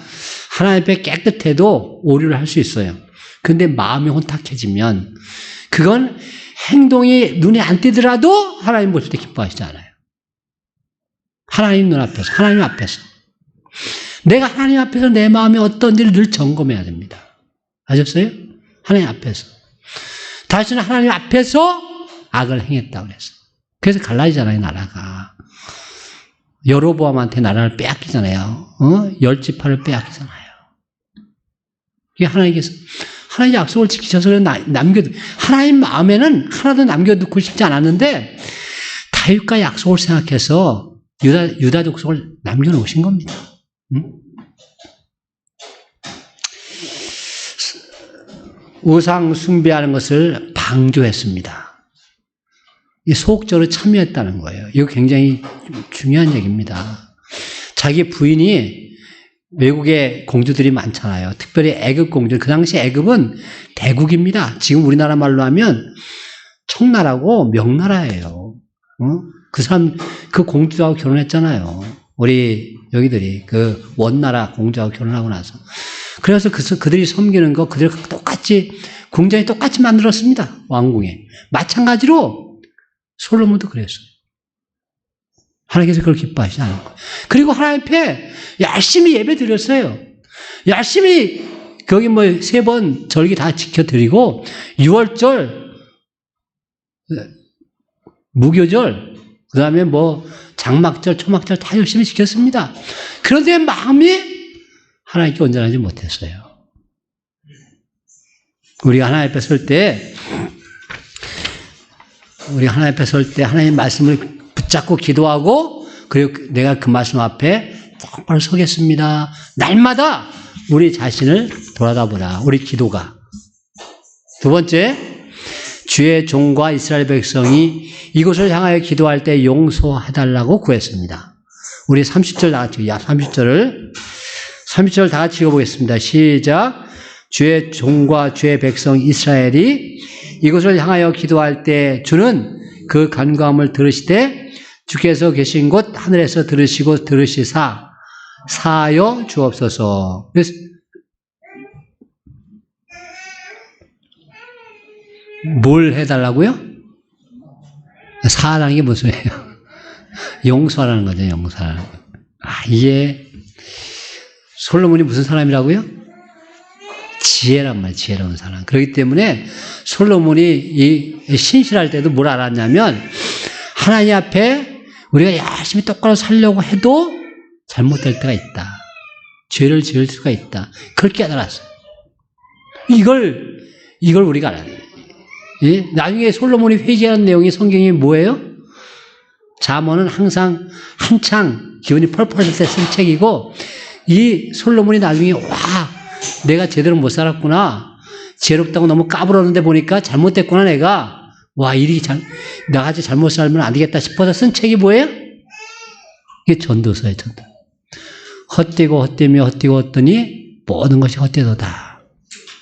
하나님 앞에 깨끗해도 오류를 할 수 있어요. 근데 마음이 혼탁해지면 그건 행동이 눈에 안 띄더라도 하나님 보실 때 기뻐하시지 않아요. 하나님 눈앞에서, 하나님 앞에서. 내가 하나님 앞에서 내 마음이 어떤지를 늘 점검해야 됩니다. 아셨어요? 하나님 앞에서. 다시는 하나님 앞에서 악을 행했다고 그랬어요. 그래서 갈라지잖아요, 나라가. 여로보암한테 나라를 빼앗기잖아요. 10지파를 빼앗기잖아요. 이게 하나님께서 하나님의 약속을 지키셔서 하나님 마음에는 하나도 남겨두고 싶지 않았는데 다윗과 약속을 생각해서 유다 족속을 남겨놓으신 겁니다. 우상 숭배하는 것을 방조했습니다. 이 소극적으로 참여했다는 거예요. 이거 굉장히 중요한 얘기입니다. 자기 부인이 외국에 공주들이 많잖아요. 특별히 애굽 공주. 그 당시 애굽은 대국입니다. 지금 우리나라 말로 하면 청나라고 명나라예요. 그 사람, 그 공주하고 결혼했잖아요. 우리 여기들이 그 원나라 공주하고 결혼하고 나서. 그래서 그들이 섬기는 거 그들 똑같이 궁전이 똑같이 만들었습니다. 왕궁에. 마찬가지로 솔로몬도 그랬어요. 하나님께서 그걸 기뻐하시지 않은 거예요. 그리고 하나님 앞에 열심히 예배 드렸어요. 열심히 거기 뭐 3번 절기 다 지켜드리고 6월절, 무교절, 그 다음에 뭐 장막절, 초막절 다 열심히 지켰습니다. 그런데 마음이 하나님께 온전하지 못했어요. 우리가 하나님 앞에 설 때, 하나님 말씀을 붙잡고 기도하고, 그리고 내가 그 말씀 앞에 똑바로 서겠습니다. 날마다 우리 자신을 돌아다보라. 우리 기도가. 두 번째, 주의 종과 이스라엘 백성이 이곳을 향하여 기도할 때 용서해달라고 구했습니다. 우리 30절 다 같이, 30절 다 같이 읽어보겠습니다. 시작. 주의 종과 주의 백성 이스라엘이 이곳을 향하여 기도할 때 주는 그 간구함을 들으시되 주께서 계신 곳 하늘에서 들으시고 들으시사 사하여 주옵소서. 그래서 뭘 해달라고요? 사하라는 게 무슨 소리예요? 용서하라는 거죠, 용서하라는 거. 이게 솔로몬이 무슨 사람이라고요? 지혜란 말이에요, 지혜로운 사람. 그렇기 때문에 솔로몬이 이 신실할 때도 뭘 알았냐면 하나님 앞에 우리가 열심히 똑바로 살려고 해도 잘못될 때가 있다. 죄를 지을 수가 있다. 그걸 깨달았어요. 이걸 우리가 알아야 돼요. 예? 나중에 솔로몬이 회개하는 내용이 성경이 뭐예요? 잠언은 항상 한창 기운이 펄펄 할 때 쓴 책이고 이 솔로몬이 나중에 내가 제대로 못 살았구나. 지혜롭다고 너무 까불었는데 보니까 잘못됐구나 내가. 나같이 잘못 살면 안 되겠다 싶어서 쓴 책이 뭐예요? 이게 전도서예요, 전도. 헛되고 헛되더니 모든 것이 헛되도다.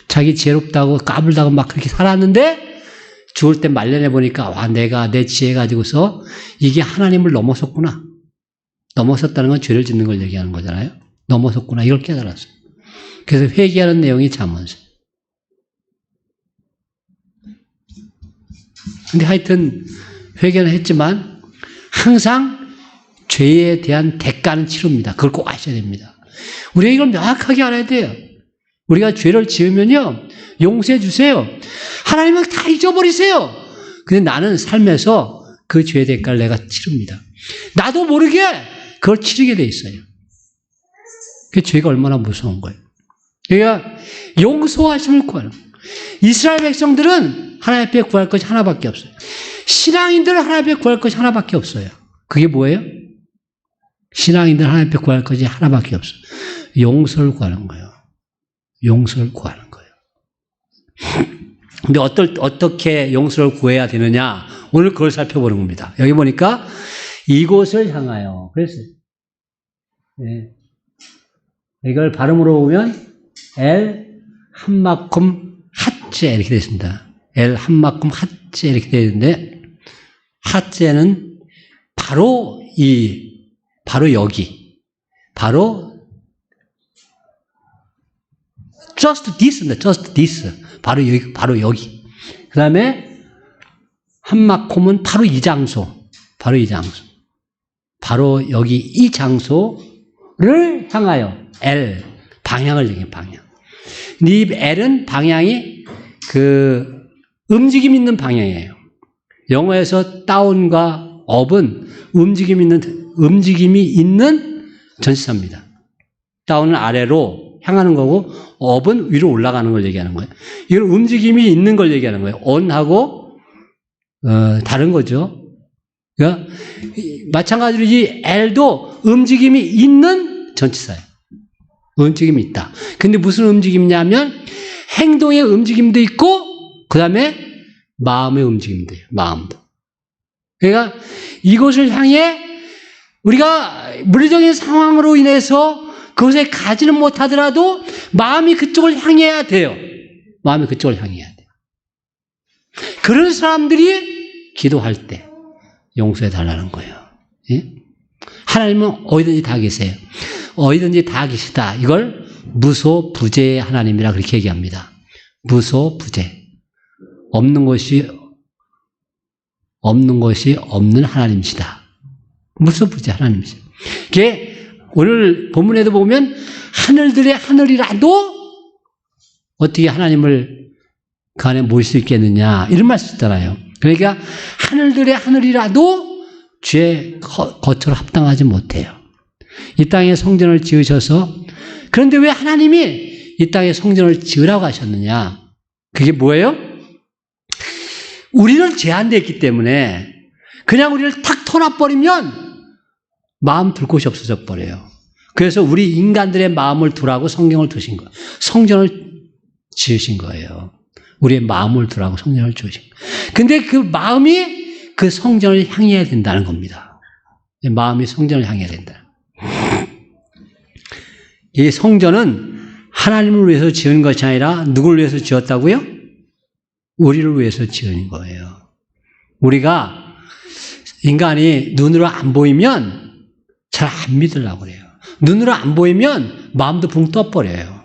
자기 지혜롭다고 까불다고 막 그렇게 살았는데 죽을 때 말려내 보니까 내가 내 지혜 가지고서 이게 하나님을 넘어섰구나. 넘어섰다는 건 죄를 짓는 걸 얘기하는 거잖아요. 넘어섰구나. 이걸 깨달았어요. 그래서 회개하는 내용이 잠언서. 근데 하여튼 회개는 했지만 항상 죄에 대한 대가는 치릅니다. 그걸 꼭 아셔야 됩니다. 우리가 이걸 명확하게 알아야 돼요. 우리가 죄를 지으면요, 용서해 주세요. 하나님은 다 잊어버리세요. 근데 나는 삶에서 그 죄의 대가를 내가 치릅니다. 나도 모르게 그걸 치르게 돼 있어요. 그 죄가 얼마나 무서운 거예요. 그러니까 용서하심을 구하는 거예요. 이스라엘 백성들은 하나님 앞에 구할 것이 하나밖에 없어요. 신앙인들은 하나님 앞에 구할 것이 하나밖에 없어요. 그게 뭐예요? 신앙인들 하나님 앞에 구할 것이 하나밖에 없어요. 용서를 구하는 거예요. 용서를 구하는 거예요. 근데 어떻게 용서를 구해야 되느냐? 오늘 그걸 살펴보는 겁니다. 여기 보니까 이곳을 향하여. 그랬어요. 네. 이걸 발음으로 보면 엘 한마큼 핫제 이렇게 되어 있습니다. 엘 한마큼 핫제 이렇게 되어 있는데 핫제는 바로 바로 just this 바로 여기 그 다음에 한마콤은 바로 이 장소 바로 여기 이 장소를 향하여 L 방향을 얘기해요. 방향. 이 L은 방향이 그 움직임 있는 방향이에요. 영어에서 down과 up은 움직임이 있는 전치사입니다. down은 아래로 향하는 거고 up은 위로 올라가는 걸 얘기하는 거예요. 이건 움직임이 있는 걸 얘기하는 거예요. on하고 다른 거죠. 그러니까 마찬가지로 이 L도 움직임이 있는 전치사예요. 움직임이 있다. 근데 무슨 움직임이냐면 행동의 움직임도 있고 그 다음에 마음의 움직임도 있어요. 마음도. 그러니까 이곳을 향해 우리가 물리적인 상황으로 인해서 그것에 가지는 못하더라도 마음이 그쪽을 향해야 돼요. 마음이 그쪽을 향해야 돼요. 그런 사람들이 기도할 때 용서해 달라는 거예요. 예? 하나님은 어디든지 다 계세요. 어디든지 다 계시다. 이걸 무소부재의 하나님이라 그렇게 얘기합니다. 무소부재. 없는 것이 없는 하나님이시다. 무소부재 하나님이시다. 이게 오늘 본문에도 보면 하늘들의 하늘이라도 어떻게 하나님을 그 안에 모실 수 있겠느냐 이런 말씀 있잖아요. 그러니까 하늘들의 하늘이라도 주의 거처로 합당하지 못해요. 이 땅에 성전을 지으셔서 그런데 왜 하나님이 이 땅에 성전을 지으라고 하셨느냐? 그게 뭐예요? 우리는 제한되어 있기 때문에 그냥 우리를 탁 터놔버리면 마음 둘 곳이 없어져 버려요. 그래서 우리 인간들의 마음을 두라고 성경을 두신 거예요. 성전을 지으신 거예요. 우리의 마음을 두라고 성전을 지으신 거예요. 근데 그 마음이 그 성전을 향해야 된다는 겁니다. 마음이 성전을 향해야 된다. 이 성전은 하나님을 위해서 지은 것이 아니라 누구를 위해서 지었다고요? 우리를 위해서 지은 거예요. 우리가 인간이 눈으로 안 보이면 잘 안 믿으려고 그래요. 눈으로 안 보이면 마음도 붕 떠버려요.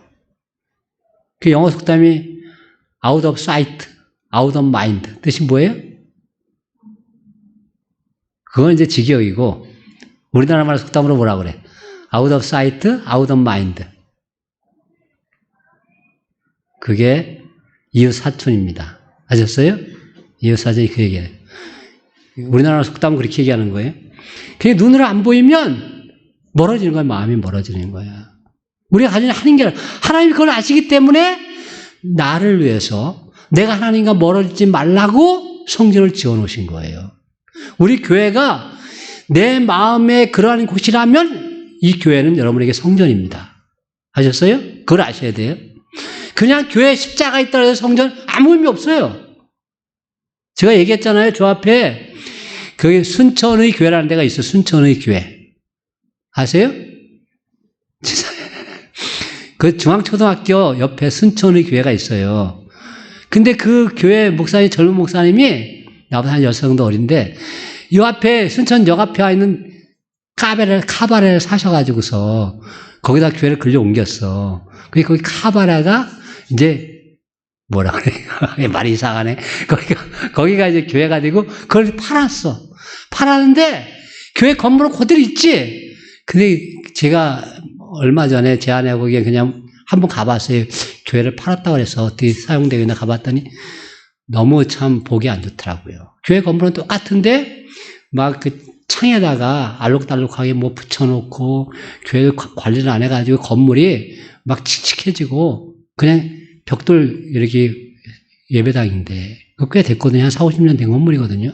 그 영어 속담이 out of sight, out of mind 뜻이 뭐예요? 그건 이제 직역이고 우리나라 말 속담으로 뭐라 그래? out of sight, out of mind. 그게 이웃사촌입니다. 아셨어요? 이웃사촌이 그 얘기예요. 우리나라 속담은 그렇게 얘기하는 거예요. 그게 눈으로 안 보이면 멀어지는 거야. 마음이 멀어지는 거야. 우리가 가진 한계를 하나님이 그걸 아시기 때문에 나를 위해서 내가 하나님과 멀어지지 말라고 성전을 지어놓으신 거예요. 우리 교회가 내 마음에 그러한 곳이라면 이 교회는 여러분에게 성전입니다. 아셨어요? 그걸 아셔야 돼요. 그냥 교회에 십자가 있다고 해서 성전 아무 의미 없어요. 제가 얘기했잖아요. 저 앞에 거기 순천의 교회라는 데가 있어요. 순천의 교회. 아세요? 그 중앙초등학교 옆에 순천의 교회가 있어요. 근데 그 교회 목사님, 젊은 목사님이 나보다 한 10살 정도 어린데 이 앞에 순천역 앞에 있는 카바레를 사셔가지고서 거기다 교회를 끌려 옮겼어. 거기 카바레가 이제 뭐라 그래? 말이 이상하네. 거기가 이제 교회가 되고 그걸 팔았어. 팔았는데 교회 건물은 그대로 있지. 근데 제가 얼마 전에 제 아내하고 거기에 그냥 한번 가봤어요. 교회를 팔았다고 그래서 어떻게 사용되겠나 가봤더니 너무 참 보기 안 좋더라고요. 교회 건물은 똑같은데 막 그 창에다가 알록달록하게 뭐 붙여놓고 교회 관리를 안 해가지고 건물이 막 칙칙해지고 그냥 벽돌 이렇게 예배당인데 꽤 됐거든요. 한 4, 50년 된 건물이거든요.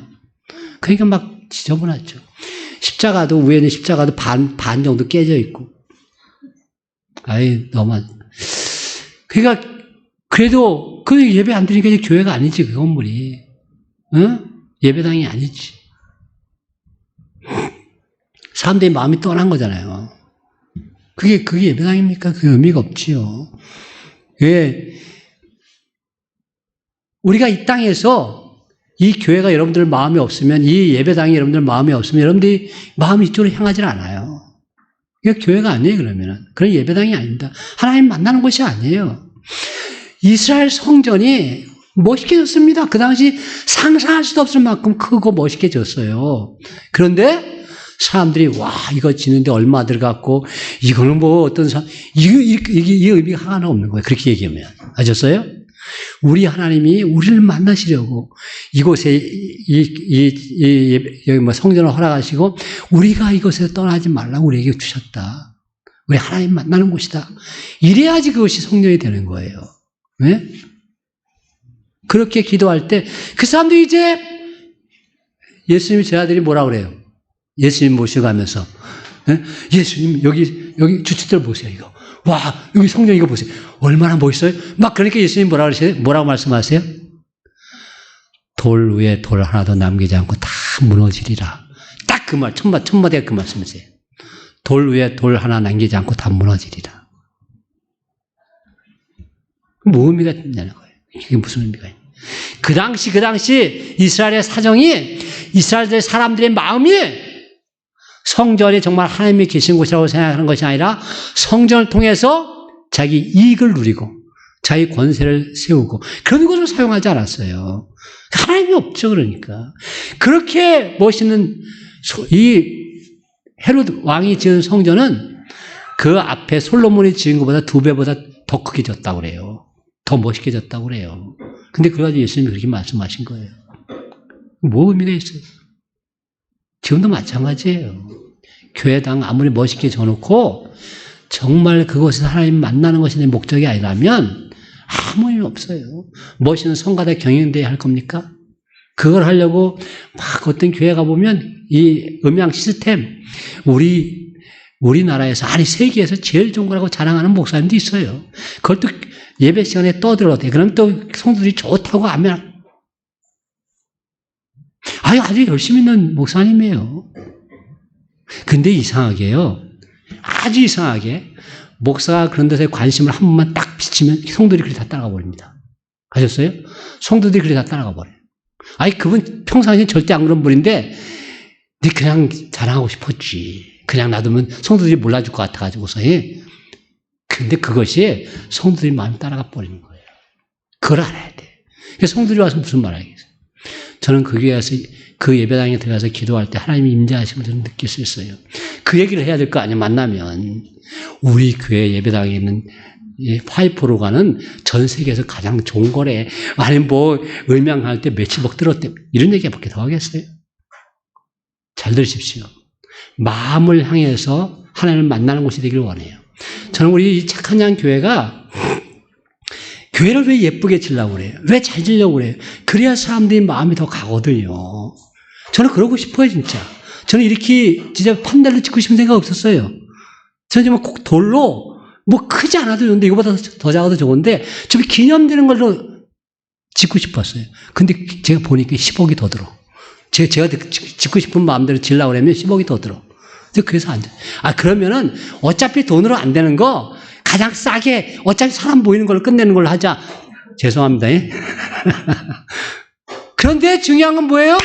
그러니까 막 지저분하죠. 십자가도 위에는 십자가도 반 정도 깨져 있고. 아이 너무 그러니까 그래도 그 예배 안 드리니까 이제 교회가 아니지 그 건물이. 응? 예배당이 아니지. 사람들이 마음이 떠난 거잖아요. 그게 예배당입니까? 그 의미가 없지요. 왜? 우리가 이 땅에서 이 교회가 여러분들 마음이 없으면, 이 예배당이 여러분들 마음이 없으면 여러분들이 마음이 이쪽으로 향하지 않아요. 이거 교회가 아니에요, 그러면은. 그런 예배당이 아닙니다. 하나님 만나는 곳이 아니에요. 이스라엘 성전이 멋있게 졌습니다. 그 당시 상상할 수도 없을 만큼 크고 멋있게 졌어요. 그런데 사람들이 와 이거 지는데 얼마 들어갔고 이거는 뭐 어떤 이게 의미가 하나 없는 거예요. 그렇게 얘기하면 아셨어요? 우리 하나님이 우리를 만나시려고 이곳에 여기 뭐 성전을 허락하시고 우리가 이곳에서 떠나지 말라고 우리에게 주셨다. 우리 하나님 만나는 곳이다. 이래야지 그것이 성전이 되는 거예요. 네? 그렇게 기도할 때 그 사람들이 이제 예수님 제 아들이 뭐라 그래요? 예수님 모셔가면서 네? 예수님 여기 주치들 보세요 이거. 와 여기 성전 이거 보세요. 얼마나 멋있어요? 막 그러니까 예수님 뭐라 그러세요? 뭐라고 말씀하세요? 돌 위에 돌 하나도 남기지 않고 다 무너지리라. 딱 그 말 첫마디가 그 말씀이세요. 돌 위에 돌 하나 남기지 않고 다 무너지리라. 뭐 의미가 있냐는 거예요. 이게 무슨 의미가 있냐. 그 당시 이스라엘의 사정이 이스라엘 사람들의 마음이 성전이 정말 하나님이 계신 곳이라고 생각하는 것이 아니라 성전을 통해서 자기 이익을 누리고 자기 권세를 세우고 그런 것을 사용하지 않았어요. 하나님이 없죠. 그러니까 그렇게 멋있는 이 헤롯 왕이 지은 성전은 그 앞에 솔로몬이 지은 것보다 2배보다 더 크게 졌다고 그래요. 더 멋있게 졌다고 그래요. 근데 그래가지고 예수님이 그렇게 말씀하신 거예요. 뭐 의미가 있어요? 지금도 마찬가지예요. 교회당 아무리 멋있게 져놓고 정말 그곳에서 하나님 만나는 것이 내 목적이 아니라면 아무 의미 없어요. 멋있는 성가대 경영대회 할 겁니까? 그걸 하려고 막 어떤 교회 가보면 이 음향 시스템 우리나라에서 아니 세계에서 제일 좋은 거라고 자랑하는 목사님도 있어요. 그걸 또 예배 시간에 떠들어대. 그럼 또 성도들이 좋다고 하면 아주 열심히 있는 목사님이에요. 근데 이상하게요. 아주 이상하게 목사가 그런 데서 관심을 한 번만 딱 비치면 성도들이 그렇게 다 따라가 버립니다. 아셨어요? 성도들이 그렇게 다 따라가 버려요. 그분 평상시에 절대 안 그런 분인데 네 그냥 자랑하고 싶었지. 그냥 놔두면 성도들이 몰라줄 것 같아가지고서. 근데 그것이 성도들이 마음이 따라가 버리는 거예요. 그걸 알아야 돼. 그래서 성도들이 와서 무슨 말 하겠어요? 저는 그 교회에서 그 예배당에 들어가서 기도할 때 하나님이 임재하심을 저는 느낄 수 있어요. 그 얘기를 해야 될 거 아니에요. 만나면 우리 교회 예배당에 있는 파이프로 가는 전 세계에서 가장 좋은 거래. 아니 뭐 을명할 때 몇십억 들었대. 이런 얘기밖에 더 하겠어요? 잘 들으십시오. 마음을 향해서 하나님을 만나는 곳이 되기를 원해요. 저는 우리 이 착한 양 교회가 교회를 왜 예쁘게 지으려고 그래요? 왜 잘 지으려고 그래요? 그래야 사람들이 마음이 더 가거든요. 저는 그러고 싶어요, 진짜. 저는 이렇게 진짜 판넬을 짓고 싶은 생각 없었어요. 저는 정말 꼭 돌로 뭐 크지 않아도 좋은데 이거보다 더 작아도 좋은데 좀 기념되는 걸로 짓고 싶었어요. 근데 제가 보니까 10억이 더 들어. 제가 짓고 싶은 마음대로 지으려고 그러면 10억이 더 들어. 그래서 안 돼. 그러면은 어차피 돈으로 안 되는 거 가장 싸게 어차피 사람 보이는 걸로 끝내는 걸로 하자. 죄송합니다. 그런데 중요한 건 뭐예요?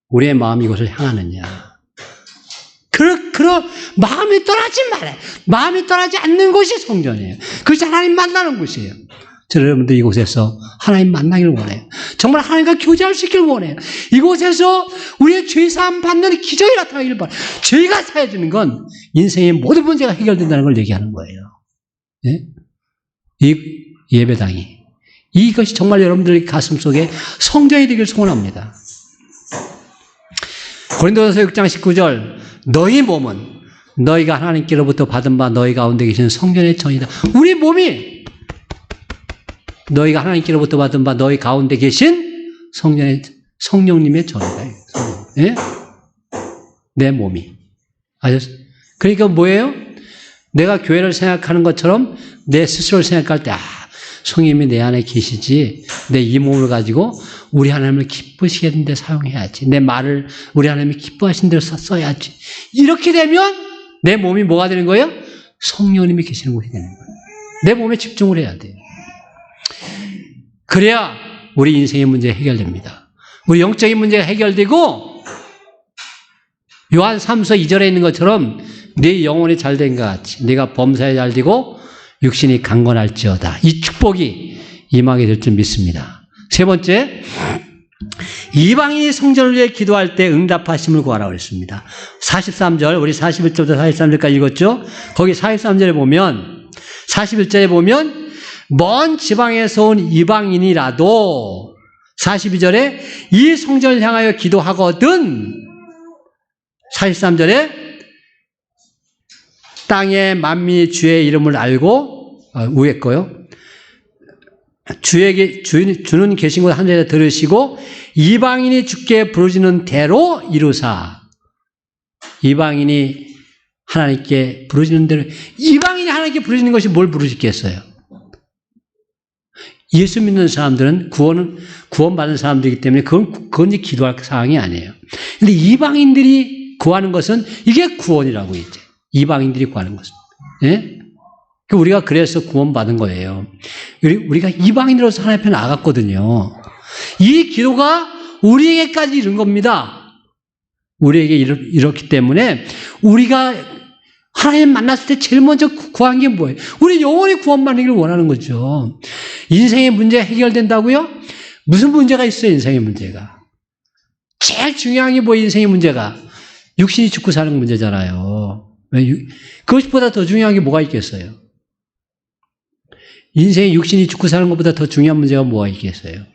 우리의 마음이 이곳을 향하느냐. 그런 마음이 떠나지 말아요. 마음이 떠나지 않는 곳이 성전이에요. 그것이 하나님 만나는 곳이에요. 저 여러분들 이곳에서 하나님 만나기를 원해요. 정말 하나님과 교제할 수 있기를 원해요. 이곳에서 우리의 죄사함 받는 기적이 나타나기를 바라요. 죄가 사해지는 건 인생의 모든 문제가 해결된다는 걸 얘기하는 거예요. 예? 이 예배당이 이것이 정말 여러분들의 가슴속에 성전이 되기를 소원합니다. 고린도전서 6장 19절 너희 몸은 너희가 하나님께로부터 받은 바 너희 가운데 계시는 성전의 전이다. 우리 몸이 너희가 하나님께로부터 받은 바 너희 가운데 계신 성령님의 전이다. 예? 내 몸이. 아셨어요? 그러니까 뭐예요? 내가 교회를 생각하는 것처럼 내 스스로를 생각할 때 성령님이 내 안에 계시지. 내 이 몸을 가지고 우리 하나님을 기쁘시게 데 사용해야지. 내 말을 우리 하나님이 기뻐하신 대로 써야지. 이렇게 되면 내 몸이 뭐가 되는 거예요? 성령님이 계시는 곳이 되는 거예요. 내 몸에 집중을 해야 돼요. 그래야 우리 인생의 문제가 해결됩니다. 우리 영적인 문제가 해결되고 요한 3서 2절에 있는 것처럼 네 영혼이 잘된 것 같이 네가 범사에 잘되고 육신이 강건할지어다. 이 축복이 임하게 될 줄 믿습니다. 세 번째, 이방인이 성전을 위해 기도할 때 응답하심을 구하라고 했습니다. 43절, 우리 41절부터 43절까지 읽었죠? 거기 43절에 보면, 41절에 보면, 먼 지방에서 온 이방인이라도 42절에 이 성전을 향하여 기도하거든 43절에 땅의 만민이 주의 이름을 알고 위에 거요. 주는 계신 곳 하늘에 들으시고 이방인이 주께 부르짖는 대로 이루사. 이방인이 하나님께 부르짖는 대로, 이방인이 하나님께 부르짖는 것이 뭘 부르짖겠어요? 예수 믿는 사람들은 구원받은 사람들이기 때문에 그건 이제 기도할 사항이 아니에요. 근데 이방인들이 구하는 것은 이게 구원이라고 이제. 이방인들이 구하는 것은. 예? 우리가 그래서 구원받은 거예요. 우리가 이방인으로서 하나님 앞에 나갔거든요. 이 기도가 우리에게까지 이른 겁니다. 우리에게 이렇기 때문에 우리가 하나님 만났을 때 제일 먼저 구한 게 뭐예요? 우리 영혼이 구원받는 걸 원하는 거죠. 인생의 문제가 해결된다고요? 무슨 문제가 있어요, 인생의 문제가? 제일 중요한 게 뭐예요, 인생의 문제가? 육신이 죽고 사는 문제잖아요. 그것보다 더 중요한 게 뭐가 있겠어요? 인생의 육신이 죽고 사는 것보다 더 중요한 문제가 뭐가 있겠어요?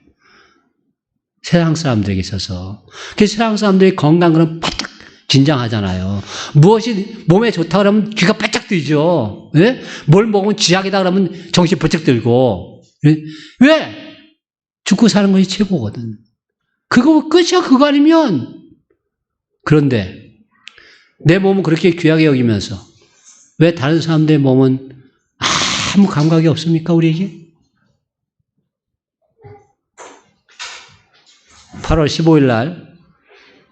세상 사람들에게 있어서. 그 세상 사람들이 건강 그러면 바짝 긴장하잖아요. 무엇이 몸에 좋다 그러면 귀가 바짝 뜨죠. 예? 뭘 먹으면 쥐약이다 그러면 정신 번쩍 들고. 예? 왜? 죽고 사는 것이 최고거든. 그거 끝이야. 그거 아니면. 그런데 내 몸은 그렇게 귀하게 여기면서 왜 다른 사람들의 몸은 아무 감각이 없습니까, 우리에게? 8월 15일 날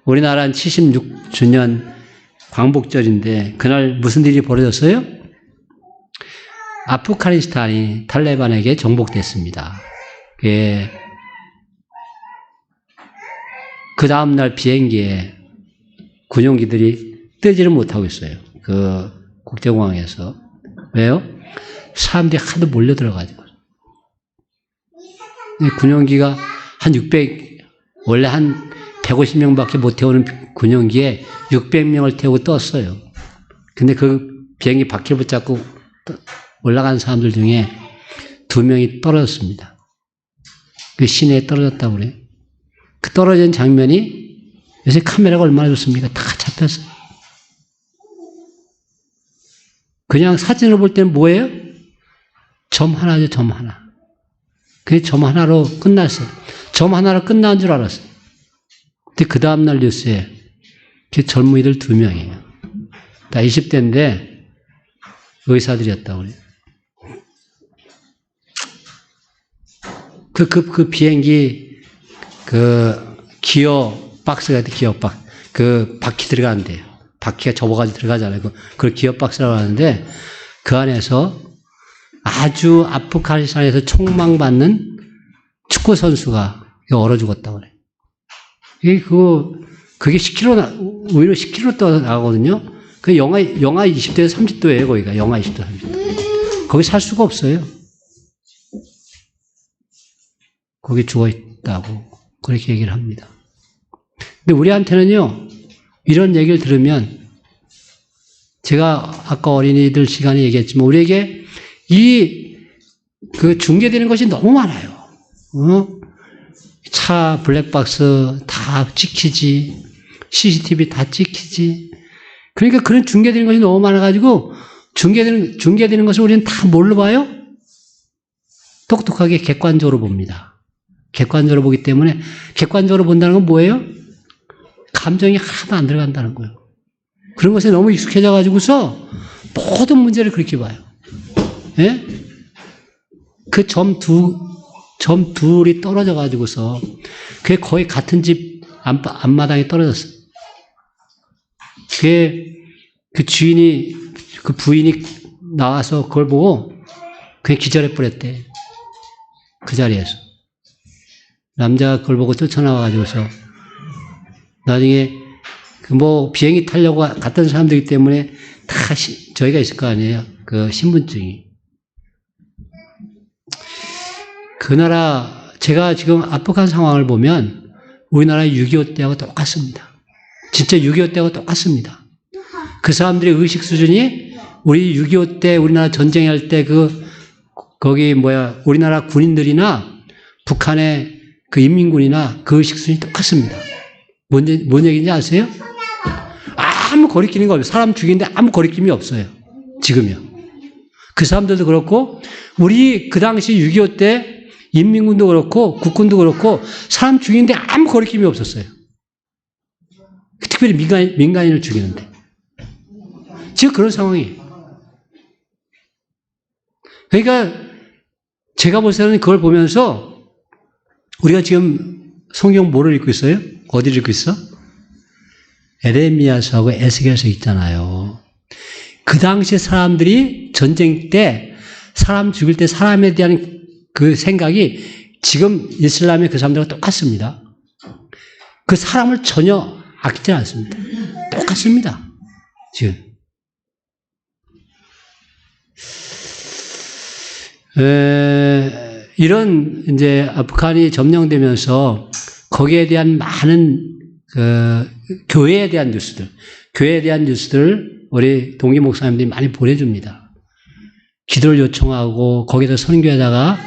우리나라는 76주년 광복절인데 그날 무슨 일이 벌어졌어요? 아프가니스탄이 탈레반에게 정복됐습니다. 그 다음날 비행기에 군용기들이 뜨지를 못하고 있어요. 그 국제공항에서. 왜요? 사람들이 하도 몰려들어가지고. 군용기가 한 600, 원래 한 150명밖에 못 태우는 군용기에 600명을 태우고 떴어요. 근데 그 비행기 바퀴를 붙잡고 올라간 사람들 중에 2명이 떨어졌습니다. 그 시내에 떨어졌다고 그래요. 그 떨어진 장면이 요새 카메라가 얼마나 좋습니까? 다 잡혔어요. 그냥 사진으로 볼 때는 뭐예요? 점 하나죠, 점 하나. 그게 점 하나로 끝났어요. 점 하나로 끝난 줄 알았어요. 근데 그 다음날 뉴스에 그 젊은이들 2명이에요. 다 20대인데 의사들이었다고 그래요. 그 비행기 기어 박스 같은 기어 박스, 그 바퀴 들어가는데요. 바퀴가 접어가지고 들어가잖아요. 그걸 기어 박스라고 하는데 그 안에서 아주 아프가니스탄에서 총망받는 축구 선수가 얼어 죽었다고 그래요. 그게 10km, 오히려 10km 떠 나가거든요. 그 영하 20도에서 30도예요, 거기가. 영하 20도, 30도. 거기 살 수가 없어요. 거기 죽어 있다고. 그렇게 얘기를 합니다. 근데 우리한테는요, 이런 얘기를 들으면, 제가 아까 어린이들 시간에 얘기했지만, 우리에게 중계되는 것이 너무 많아요. 차 블랙박스 다 찍히지, CCTV 다 찍히지. 그러니까 그런 중계되는 것이 너무 많아가지고, 중계되는 것을 우리는 다 뭘로 봐요? 똑똑하게 객관적으로 봅니다. 객관적으로 보기 때문에, 객관적으로 본다는 건 뭐예요? 감정이 하나도 안 들어간다는 거예요. 그런 것에 너무 익숙해져가지고서 모든 문제를 그렇게 봐요. 예? 그 점 둘이 떨어져가지고서 그게 거의 같은 집 앞마당에 떨어졌어요. 그 부인이 나와서 그걸 보고 그냥 기절해 버렸대. 그 자리에서. 남자가 그걸 보고 뛰쳐나와가지고서 나중에 그 뭐 비행기 타려고 갔던 사람들이기 때문에 다 저희가 있을 거 아니에요. 그 신분증이. 그 나라, 제가 지금 압박한 상황을 보면 우리나라 6.25 때하고 똑같습니다. 진짜 6.25 때하고 똑같습니다. 그 사람들의 의식 수준이 우리 6.25 때 우리나라 전쟁할 때 거기 우리나라 군인들이나 북한의 그 인민군이나 그 의식 수준이 똑같습니다. 뭔 얘기인지 아세요? 아무 거리끼는 거 없어요. 사람 죽이는데 아무 거리낌이 없어요. 지금요. 그 사람들도 그렇고, 우리 그 당시 6.25 때 인민군도 그렇고, 국군도 그렇고, 사람 죽이는데 아무 거리낌이 없었어요. 특별히 민간인을 죽이는데. 지금 그런 상황이에요. 그러니까, 제가 볼 때는 그걸 보면서, 우리가 지금 성경 뭐를 읽고 있어요? 어디를 읽고 있어? 에레미야서하고 에스겔서 있잖아요. 그 당시 사람들이 전쟁 때 사람 죽일 때 사람에 대한 그 생각이 지금 이슬람의 그 사람들과 똑같습니다. 그 사람을 전혀 아끼지 않습니다. 똑같습니다. 지금. 이런 이제 아프간이 점령되면서 거기에 대한 많은 교회에 대한 뉴스들 우리 동기 목사님들이 많이 보내줍니다. 기도를 요청하고 거기서 선교에다가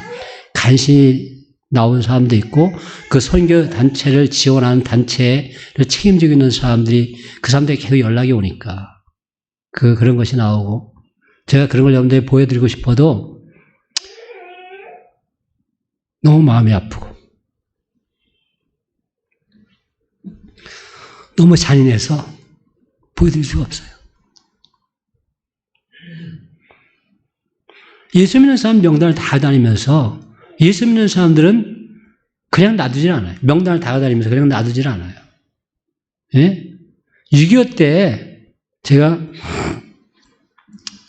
간신히 나온 사람도 있고 그 선교 단체를 지원하는 단체를 책임지고 있는 사람들이 그 사람들이 계속 연락이 오니까 그런 것이 나오고 제가 그런 걸 여러분들에게 보여드리고 싶어도 너무 마음이 아프고 너무 잔인해서 보여드릴 수가 없어요. 예수 믿는 사람 명단을 다 다니면서 예수 믿는 사람들은 그냥 놔두질 않아요. 명단을 다 다니면서 그냥 놔두질 않아요. 예? 6.25 때 제가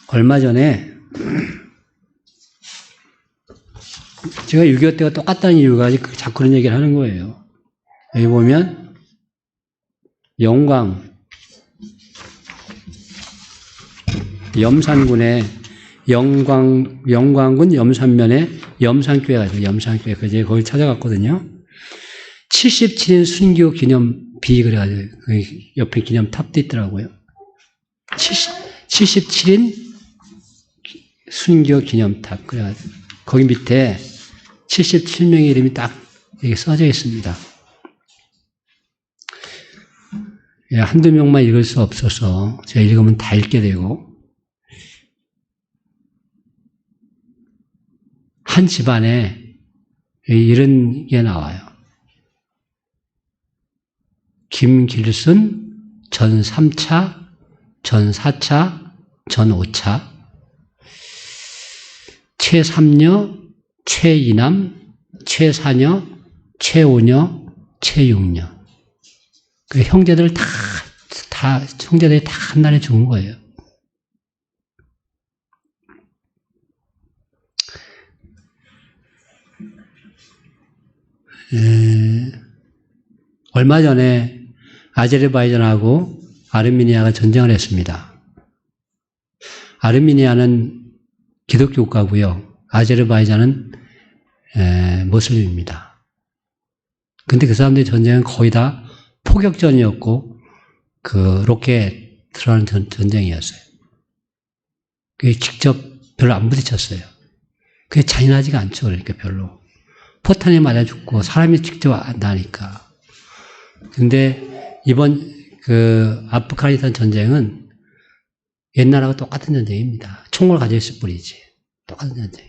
얼마 전에 제가 6.25 때가 똑같다는 이유가 자꾸 그런 얘기를 하는 거예요. 여기 보면 염산군의 영광군 염산면에 염산교회가 있어요. 염산교회. 그제 거기 찾아갔거든요. 77인 순교 기념비 그래가지고 옆에 기념탑도 있더라고요. 77인 순교 기념탑. 그래가지고 거기 밑에 77명의 이름이 딱 여기 써져 있습니다. 한두 명만 읽을 수 없어서 제가 읽으면 다 읽게 되고 한 집안에 이런 게 나와요. 김길순 전 3차, 전 4차, 전 5차, 최3녀, 최이남, 최4녀, 최5녀, 최6녀. 그 형제들이 다 한날에 죽은 거예요. 얼마 전에 아제르바이잔하고 아르메니아가 전쟁을 했습니다. 아르메니아는 기독교 국가고요. 아제르바이잔은 모슬림입니다. 근데 그 사람들의 전쟁은 거의 다 포격전이었고 그 로켓 들어가는 전쟁이었어요. 그게 직접 별로 안 부딪혔어요. 그게 잔인하지가 않죠. 그러니까 별로. 포탄에 맞아 죽고 사람이 직접 나니까. 근데 이번 그 아프가니스탄 전쟁은 옛날하고 똑같은 전쟁입니다. 총을 가지고 있을 뿐이지. 똑같은 전쟁.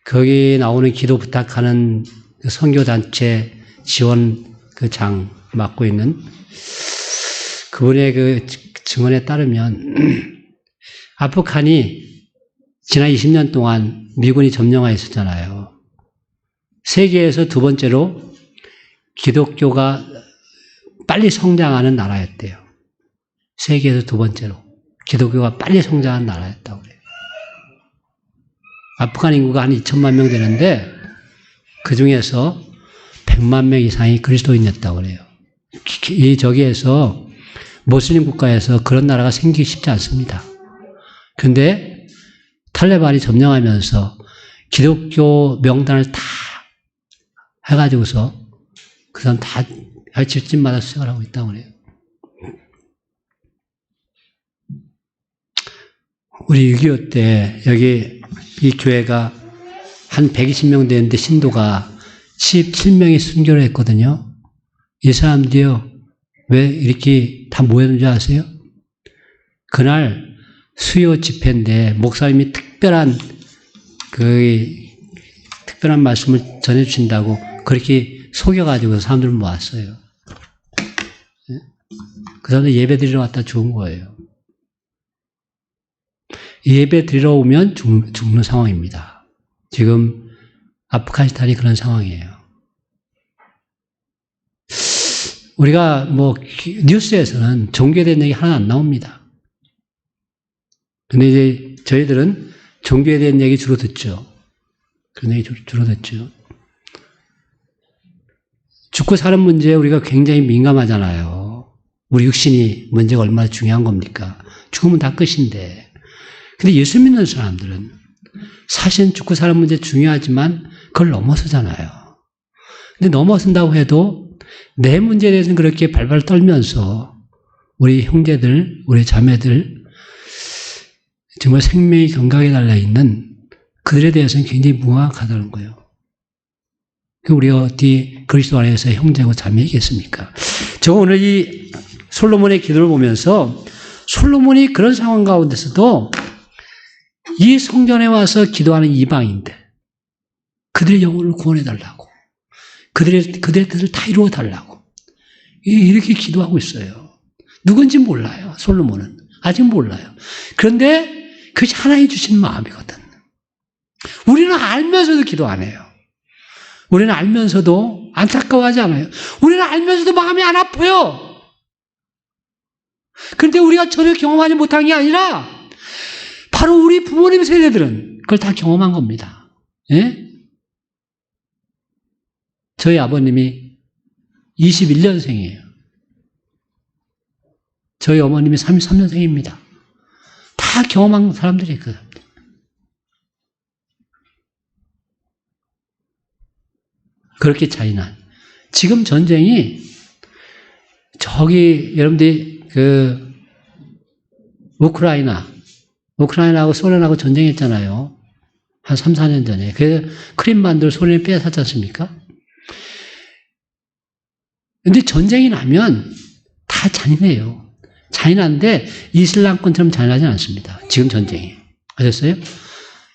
거기 나오는 기도 부탁하는 그 선교단체 지원 그 장 맡고 있는 그분의 그 증언에 따르면 아프간이 지난 20년 동안 미군이 점령하에 있었잖아요. 세계에서 두 번째로 기독교가 빨리 성장하는 나라였대요. 세계에서 두 번째로 기독교가 빨리 성장한 나라였다고 그래요. 아프간 인구가 한 2천만 명 되는데 그 중에서 100만 명 이상이 그리스도인이었다고 그래요. 저기에서 모슬림 국가에서 그런 나라가 생기기 쉽지 않습니다. 그런데 탈레반이 점령하면서 기독교 명단을 다 해가지고서 그 사람 다 집집마다 수색을 하고 있다고 그래요. 우리 6.25 때 여기 이 교회가 한 120명 되는데 신도가 17명이 순교를 했거든요. 이 사람들이요, 왜 이렇게 다 모였는지 아세요? 그날 수요 집회인데 목사님이 특별한 말씀을 전해주신다고 그렇게 속여가지고 사람들을 모았어요. 그 사람들 예배 드리러 왔다 죽은 거예요. 예배 드리러 오면 죽는 상황입니다. 지금 아프가니스탄이 그런 상황이에요. 우리가 뉴스에서는 종교에 대한 얘기 하나 안 나옵니다. 근데 이제 저희들은 종교에 대한 얘기 주로 듣죠. 그런 얘기 주로 듣죠. 죽고 사는 문제에 우리가 굉장히 민감하잖아요. 우리 육신이 문제가 얼마나 중요한 겁니까? 죽으면 다 끝인데. 근데 예수 믿는 사람들은 사실은 죽고 사는 문제 중요하지만 그걸 넘어서잖아요. 근데 넘어선다고 해도 내 문제에 대해서는 그렇게 발발 떨면서 우리 형제들, 우리 자매들 정말 생명이 경각에 달려있는 그들에 대해서는 굉장히 무악하다는 거예요. 우리가 어디 그리스도 안에서 형제고 자매이겠습니까? 저 오늘 이 솔로몬의 기도를 보면서 솔로몬이 그런 상황 가운데서도 이 성전에 와서 기도하는 이방인들, 그들의 영혼을 구원해달라고, 그들의 뜻을 다 이루어달라고, 이렇게 기도하고 있어요. 누군지 몰라요, 솔로몬은. 아직 몰라요. 그런데 그것이 하나님 주신 마음이거든. 우리는 알면서도 기도 안 해요. 우리는 알면서도 안타까워하지 않아요. 우리는 알면서도 마음이 안 아파요. 그런데 우리가 전혀 경험하지 못한 게 아니라 바로 우리 부모님 세대들은 그걸 다 경험한 겁니다. 예? 저희 아버님이 21년생이에요. 저희 어머님이 33년생입니다. 다 경험한 사람들이 있거든요. 그렇게 잔인한. 지금 전쟁이 저기 여러분들이 우크라이나하고 소련하고 전쟁했잖아요. 한 3, 4년 전에. 그래서 크림반도를 소련이 빼앗았지 않습니까? 근데 전쟁이 나면 다 잔인해요. 잔인한데 이슬람권처럼 잔인하지 않습니다. 지금 전쟁이. 아셨어요?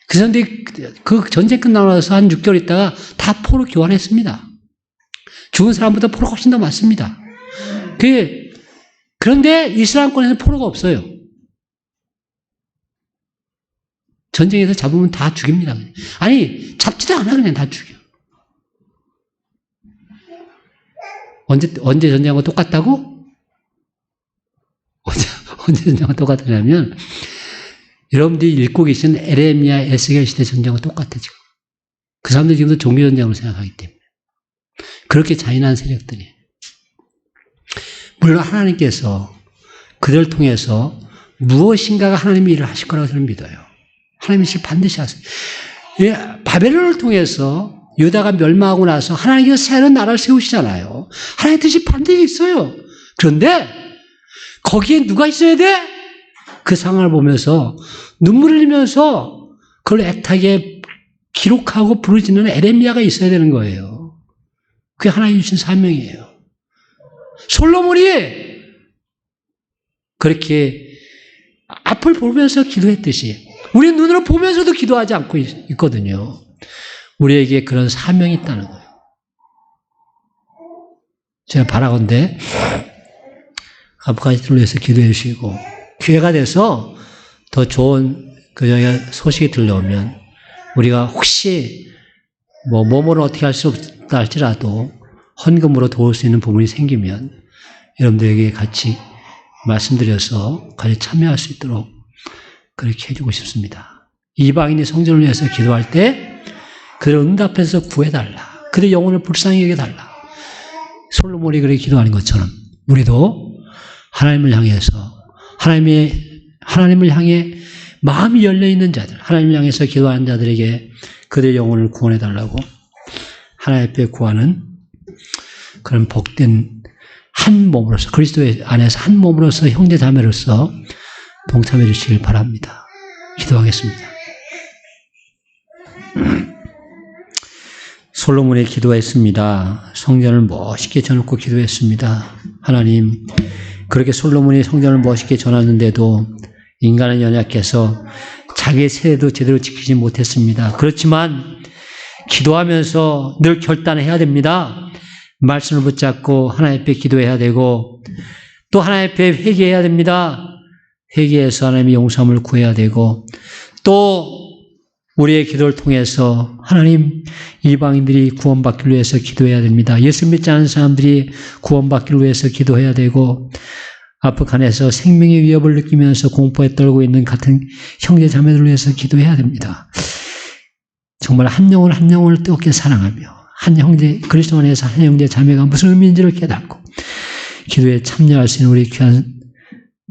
그런데 그 전쟁 끝나고 나서 한 6개월 있다가 다 포로 교환했습니다. 죽은 사람보다 포로가 훨씬 더 많습니다. 그런데 이슬람권에서는 포로가 없어요. 전쟁에서 잡으면 다 죽입니다. 아니, 잡지도 않아, 그냥 다 죽여. 언제 전쟁하고 똑같다고? 언제 전쟁하고 똑같으냐면, 여러분들이 읽고 계신 에레미야, 에스겔 시대 전쟁하고 똑같아, 지금. 그 사람들이 지금도 종교전쟁으로 생각하기 때문에. 그렇게 잔인한 세력들이. 물론 하나님께서 그들을 통해서 무엇인가가 하나님의 일을 하실 거라고 저는 믿어요. 하나님이 반드시 하세요. 바벨론을 통해서 유다가 멸망하고 나서 하나님께서 새로운 나라를 세우시잖아요. 하나님의 뜻이 반드시 있어요. 그런데 거기에 누가 있어야 돼? 그 상황을 보면서 눈물을 흘리면서 그걸 애타게 기록하고 부르짖는 에레미야가 있어야 되는 거예요. 그게 하나님 주신 사명이에요. 솔로몬이 그렇게 앞을 보면서 기도했듯이 우리 눈으로 보면서도 기도하지 않고 있거든요. 우리에게 그런 사명이 있다는 거예요. 제가 바라건대 아프가니스탄을 위해서 기도해 주시고 기회가 돼서 더 좋은 소식이 들려오면 우리가 혹시 몸으로 어떻게 할 수 없다 할지라도 헌금으로 도울 수 있는 부분이 생기면 여러분들에게 같이 말씀드려서 같이 참여할 수 있도록 그렇게 해주고 싶습니다. 이방인이 성전을 위해서 기도할 때 그를 응답해서 구해달라. 그들의 영혼을 불쌍히 여겨달라. 솔로몬이 그렇게 기도하는 것처럼 우리도 하나님을 향해서 하나님을 향해 마음이 열려있는 자들, 하나님을 향해서 기도하는 자들에게 그들의 영혼을 구원해달라고 하나님 앞에 구하는 그런 복된 한 몸으로서, 그리스도의 안에서 한 몸으로서 형제 자매로서 동참해 주시길 바랍니다. 기도하겠습니다. 솔로몬이 기도했습니다. 성전을 멋있게 전놓고 기도했습니다. 하나님, 그렇게 솔로몬이 성전을 멋있게 전놨는데도 인간은 연약해서 자기의 세대도 제대로 지키지 못했습니다. 그렇지만 기도하면서 늘 결단해야 됩니다. 말씀을 붙잡고 하나님 앞에 기도해야 되고 또 하나님 앞에 회개해야 됩니다. 회개해서 하나님의 용서함을 구해야 되고 또 우리의 기도를 통해서 하나님 이방인들이 구원받기를 위해서 기도해야 됩니다. 예수 믿지 않은 사람들이 구원받기를 위해서 기도해야 되고 아프간에서 생명의 위협을 느끼면서 공포에 떨고 있는 같은 형제 자매들을 위해서 기도해야 됩니다. 정말 한 영혼을 뜨겁게 사랑하며 한 형제, 그리스도 안에서 한 형제 자매가 무슨 의미인지를 깨닫고 기도에 참여할 수 있는 우리 귀한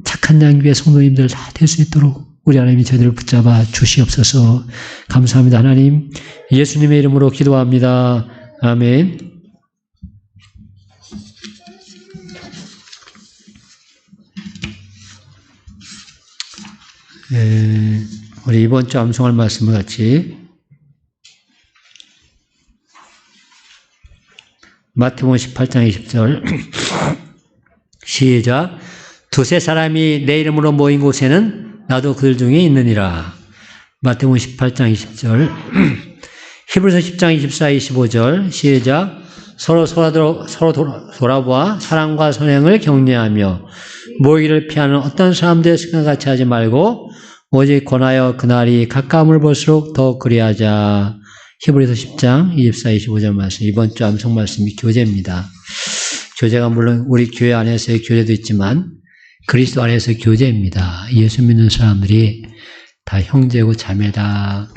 착한 양귀의 성도님들 다 될 수 있도록 우리 하나님이 저희들을 붙잡아 주시옵소서. 감사합니다. 하나님, 예수님의 이름으로 기도합니다. 아멘. 우리 이번 주 암송할 말씀을 같이 마태복음 18장 20절 시작. 두세 사람이 내 이름으로 모인 곳에는 나도 그들 중에 있느니라. 마태복음 18장 20절 히브리서 10장 24, 25절 시작. 서로 돌아보아 사랑과 선행을 격려하며 모이기를 피하는 어떤 사람들의 습관 같이 하지 말고 오직 권하여 그날이 가까움을 볼수록 더 그리하자. 히브리서 10장 24, 25절 말씀. 이번 주 암송 말씀이 교제입니다. 교제가 물론 우리 교회 안에서의 교제도 있지만 그리스도 안에서의 교제입니다. 예수 믿는 사람들이 다 형제고 자매다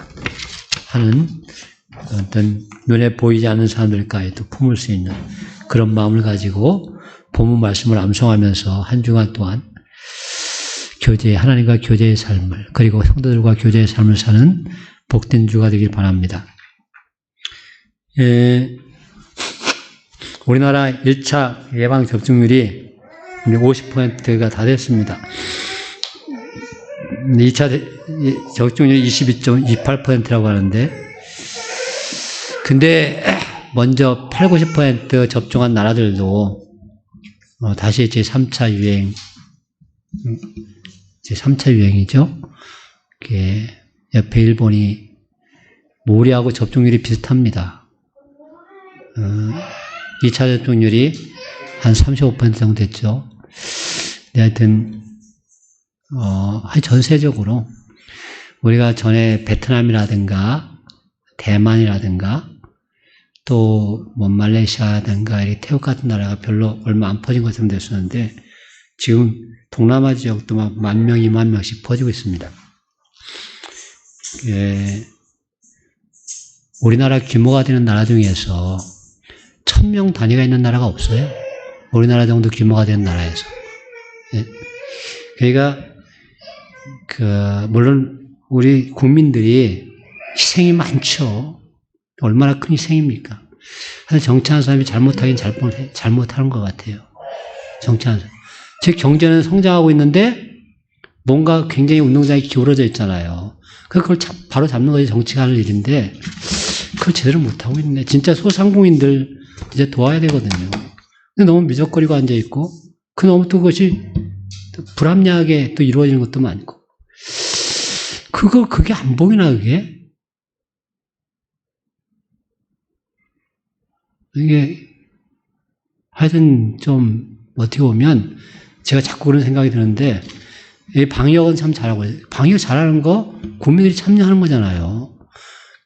하는 어떤 눈에 보이지 않는 사람들까지도 품을 수 있는 그런 마음을 가지고 본문 말씀을 암송하면서 한 주간 동안 교제, 하나님과 교제의 삶을 그리고 성도들과 교제의 삶을 사는 복된 주가 되길 바랍니다. 우리나라 1차 예방 접종률이 50%가 다 됐습니다. 2차 접종률이 22.28%라고 하는데, 근데 먼저 8, 90% 접종한 나라들도 다시 제3차 유행, 제3차 유행이죠. 옆에 일본이 우리하고 접종률이 비슷합니다. 2차 접종률이 한 35% 정도 됐죠. 네, 하여튼, 전세적으로 우리가 전에 베트남이라든가 대만이라든가 또 말레이시아라든가 태국 같은 나라가 별로 얼마 안 퍼진 것처럼 됐었는데 지금 동남아 지역도 막 10,000명, 20,000명씩 퍼지고 있습니다. 우리나라 규모가 되는 나라 중에서 1,000명 단위가 있는 나라가 없어요. 우리나라 정도 규모가 되는 나라에서. 그러니까, 물론, 우리 국민들이 희생이 많죠. 얼마나 큰 희생입니까? 하여튼 정치하는 사람이 잘못하긴 잘못하는 것 같아요. 정치하는 사람. 즉, 경제는 성장하고 있는데, 뭔가 굉장히 운동장이 기울어져 있잖아요. 그걸 바로 잡는 것이 정치가 하는 일인데, 그걸 제대로 못하고 있네. 진짜 소상공인들 이제 도와야 되거든요. 근데 너무 미적거리고 앉아있고, 너무 또 그것이 불합리하게 또 이루어지는 것도 많고. 그게 안 보이나, 그게? 이게, 하여튼 좀, 어떻게 보면, 제가 자꾸 그런 생각이 드는데, 이 방역은 참 잘하고, 방역 잘하는 거, 국민들이 참여하는 거잖아요.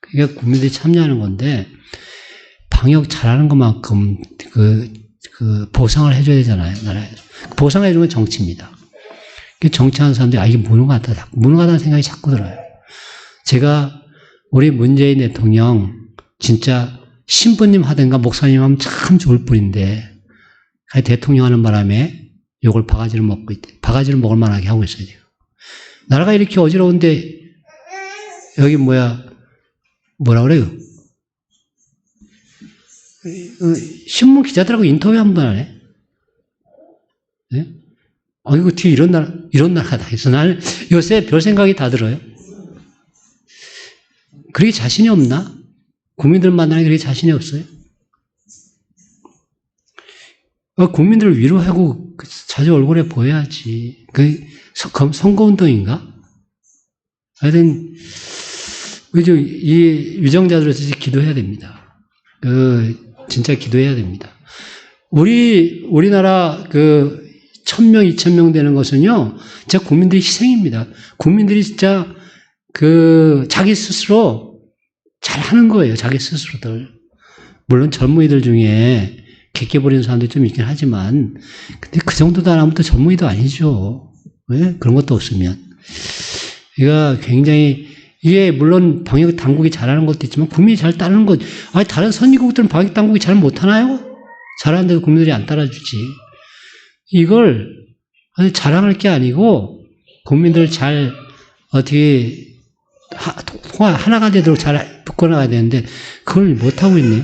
그게 국민들이 참여하는 건데, 방역 잘하는 것만큼, 그 보상을 해줘야 되잖아요, 나라에서. 보상해주는 건 정치입니다. 정치하는 사람들이 이게 무능하다, 무능하다는 생각이 자꾸 들어요. 제가 우리 문재인 대통령 진짜 신부님 하든가 목사님 하면 참 좋을 뿐인데 대통령 하는 바람에 욕을 바가지를 먹고 있대. 바가지를 먹을 만하게 하고 있어요, 지금. 나라가 이렇게 어지러운데 여기 뭐라 그래요? 신문 기자들하고 인터뷰 한 번 하네. 네? 이거 뒤에 이런 나라가 다 있어. 나는 요새 별 생각이 다 들어요. 그렇게 자신이 없나? 국민들 만나는 게 그렇게 자신이 없어요? 국민들을 위로하고 자주 얼굴에 보여야지. 선거운동인가? 하여튼, 이 유정자들에서 기도해야 됩니다. 진짜 기도해야 됩니다. 우리나라 1,000명, 2,000명 되는 것은요, 진짜 국민들의 희생입니다. 국민들이 진짜 자기 스스로 잘 하는 거예요. 자기 스스로들. 물론 젊은이들 중에 객기 부리는 사람도 좀 있긴 하지만, 근데 그 정도도 안 하면 또 젊은이도 아니죠. 왜? 그런 것도 없으면. 이게 물론 방역 당국이 잘하는 것도 있지만 국민이 잘 따르는 것. 다른 선진국들은 방역 당국이 잘 못하나요? 잘하는데도 국민들이 안 따라주지. 이걸 자랑할 게 아니고 국민들 잘 어떻게 하나가 되도록 잘 묶어나가야 되는데 그걸 못하고 있네.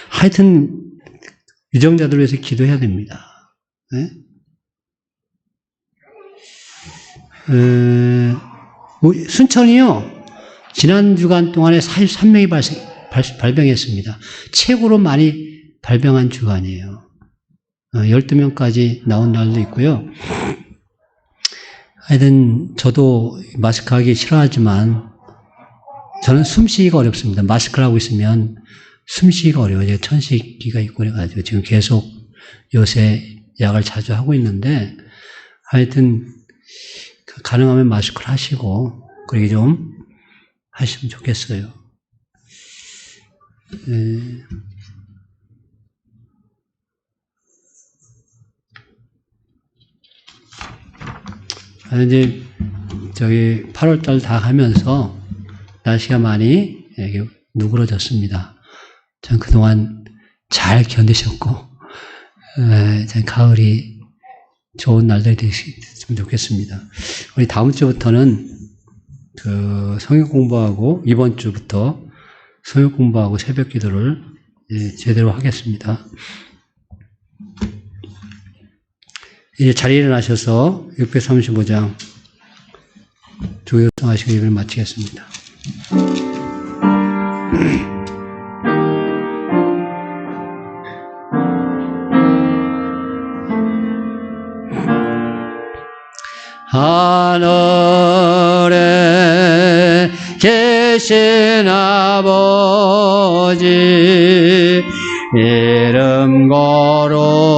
하여튼 유정자들을 위해서 기도해야 됩니다. 네? 순천이요. 지난 주간 동안에 43명이 발병했습니다. 최고로 많이 발병한 주간이에요. 12명까지 나온 날도 있고요. 하여튼 저도 마스크 하기 싫어하지만 저는 숨쉬기가 어렵습니다. 마스크를 하고 있으면 숨쉬기가 어려워요. 제가 천식기가 있고 그래가지고 지금 계속 요새 약을 자주 하고 있는데 하여튼 가능하면 마스크를 하시고 그렇게 좀 하시면 좋겠어요. 이제 8월달 다 가면서 날씨가 많이 누그러졌습니다. 전 그동안 잘 견디셨고 전 가을이 좋은 날들이 되셨으면 좋겠습니다. 우리 다음 주부터는 성역 공부하고 이번 주부터 성역 공부하고 새벽 기도를 제대로 하겠습니다. 이제 자리에 일어나셔서 635장 조요성하시고 예배를 마치겠습니다. 하늘에 계신 아버지 이름 거룩하사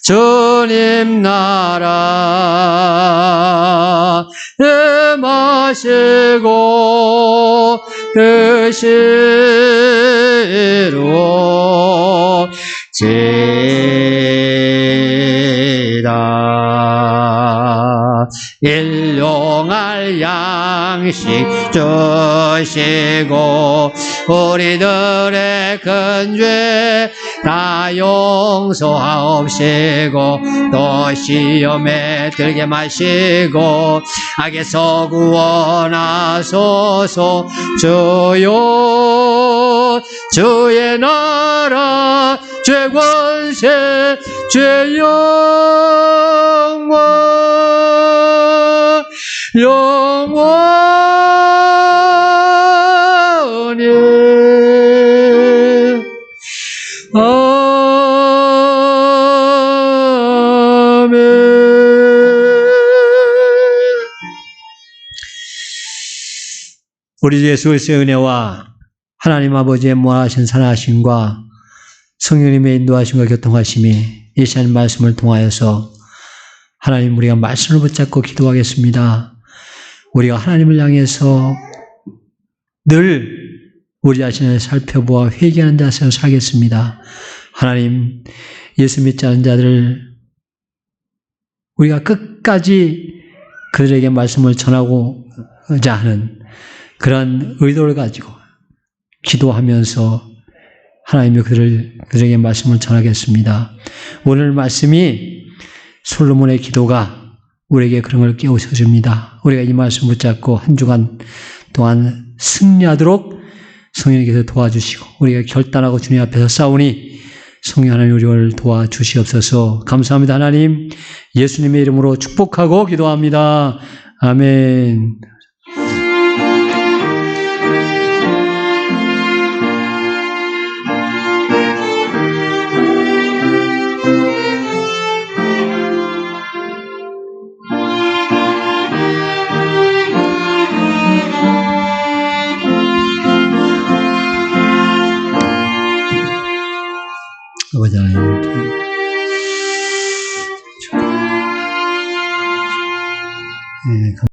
주님 나라 임하시고 뜻이로 일용할 양식 주시고 우리들의 큰 죄 다 용서하옵시고 또 시험에 들게 마시고 악에서 구원하소서. 주여 주의 나라 죄권세 죄영원 영원히 아멘. 우리 주 예수 그리스도의 은혜와 하나님 아버지의 무한하신 사랑하심과 성령님의 인도하심과 교통하심이 이 시간 말씀을 통하여서 하나님 우리가 말씀을 붙잡고 기도하겠습니다. 우리가 하나님을 향해서 늘 우리 자신을 살펴보아 회개하는 자세로 살겠습니다. 하나님, 예수 믿지 않은 자들을 우리가 끝까지 그들에게 말씀을 전하고자 하는 그런 의도를 가지고 기도하면서 하나님이 그들에게 말씀을 전하겠습니다. 오늘 말씀이 솔로몬의 기도가 우리에게 그런 걸 깨우쳐줍니다. 우리가 이 말씀 붙잡고 한 주간 동안 승리하도록 성령님께서 도와주시고 우리가 결단하고 주님 앞에서 싸우니 성령 하나님 우리를 도와주시옵소서. 감사합니다. 하나님 예수님의 이름으로 축복하고 기도합니다. 아멘. 아버지 하나님,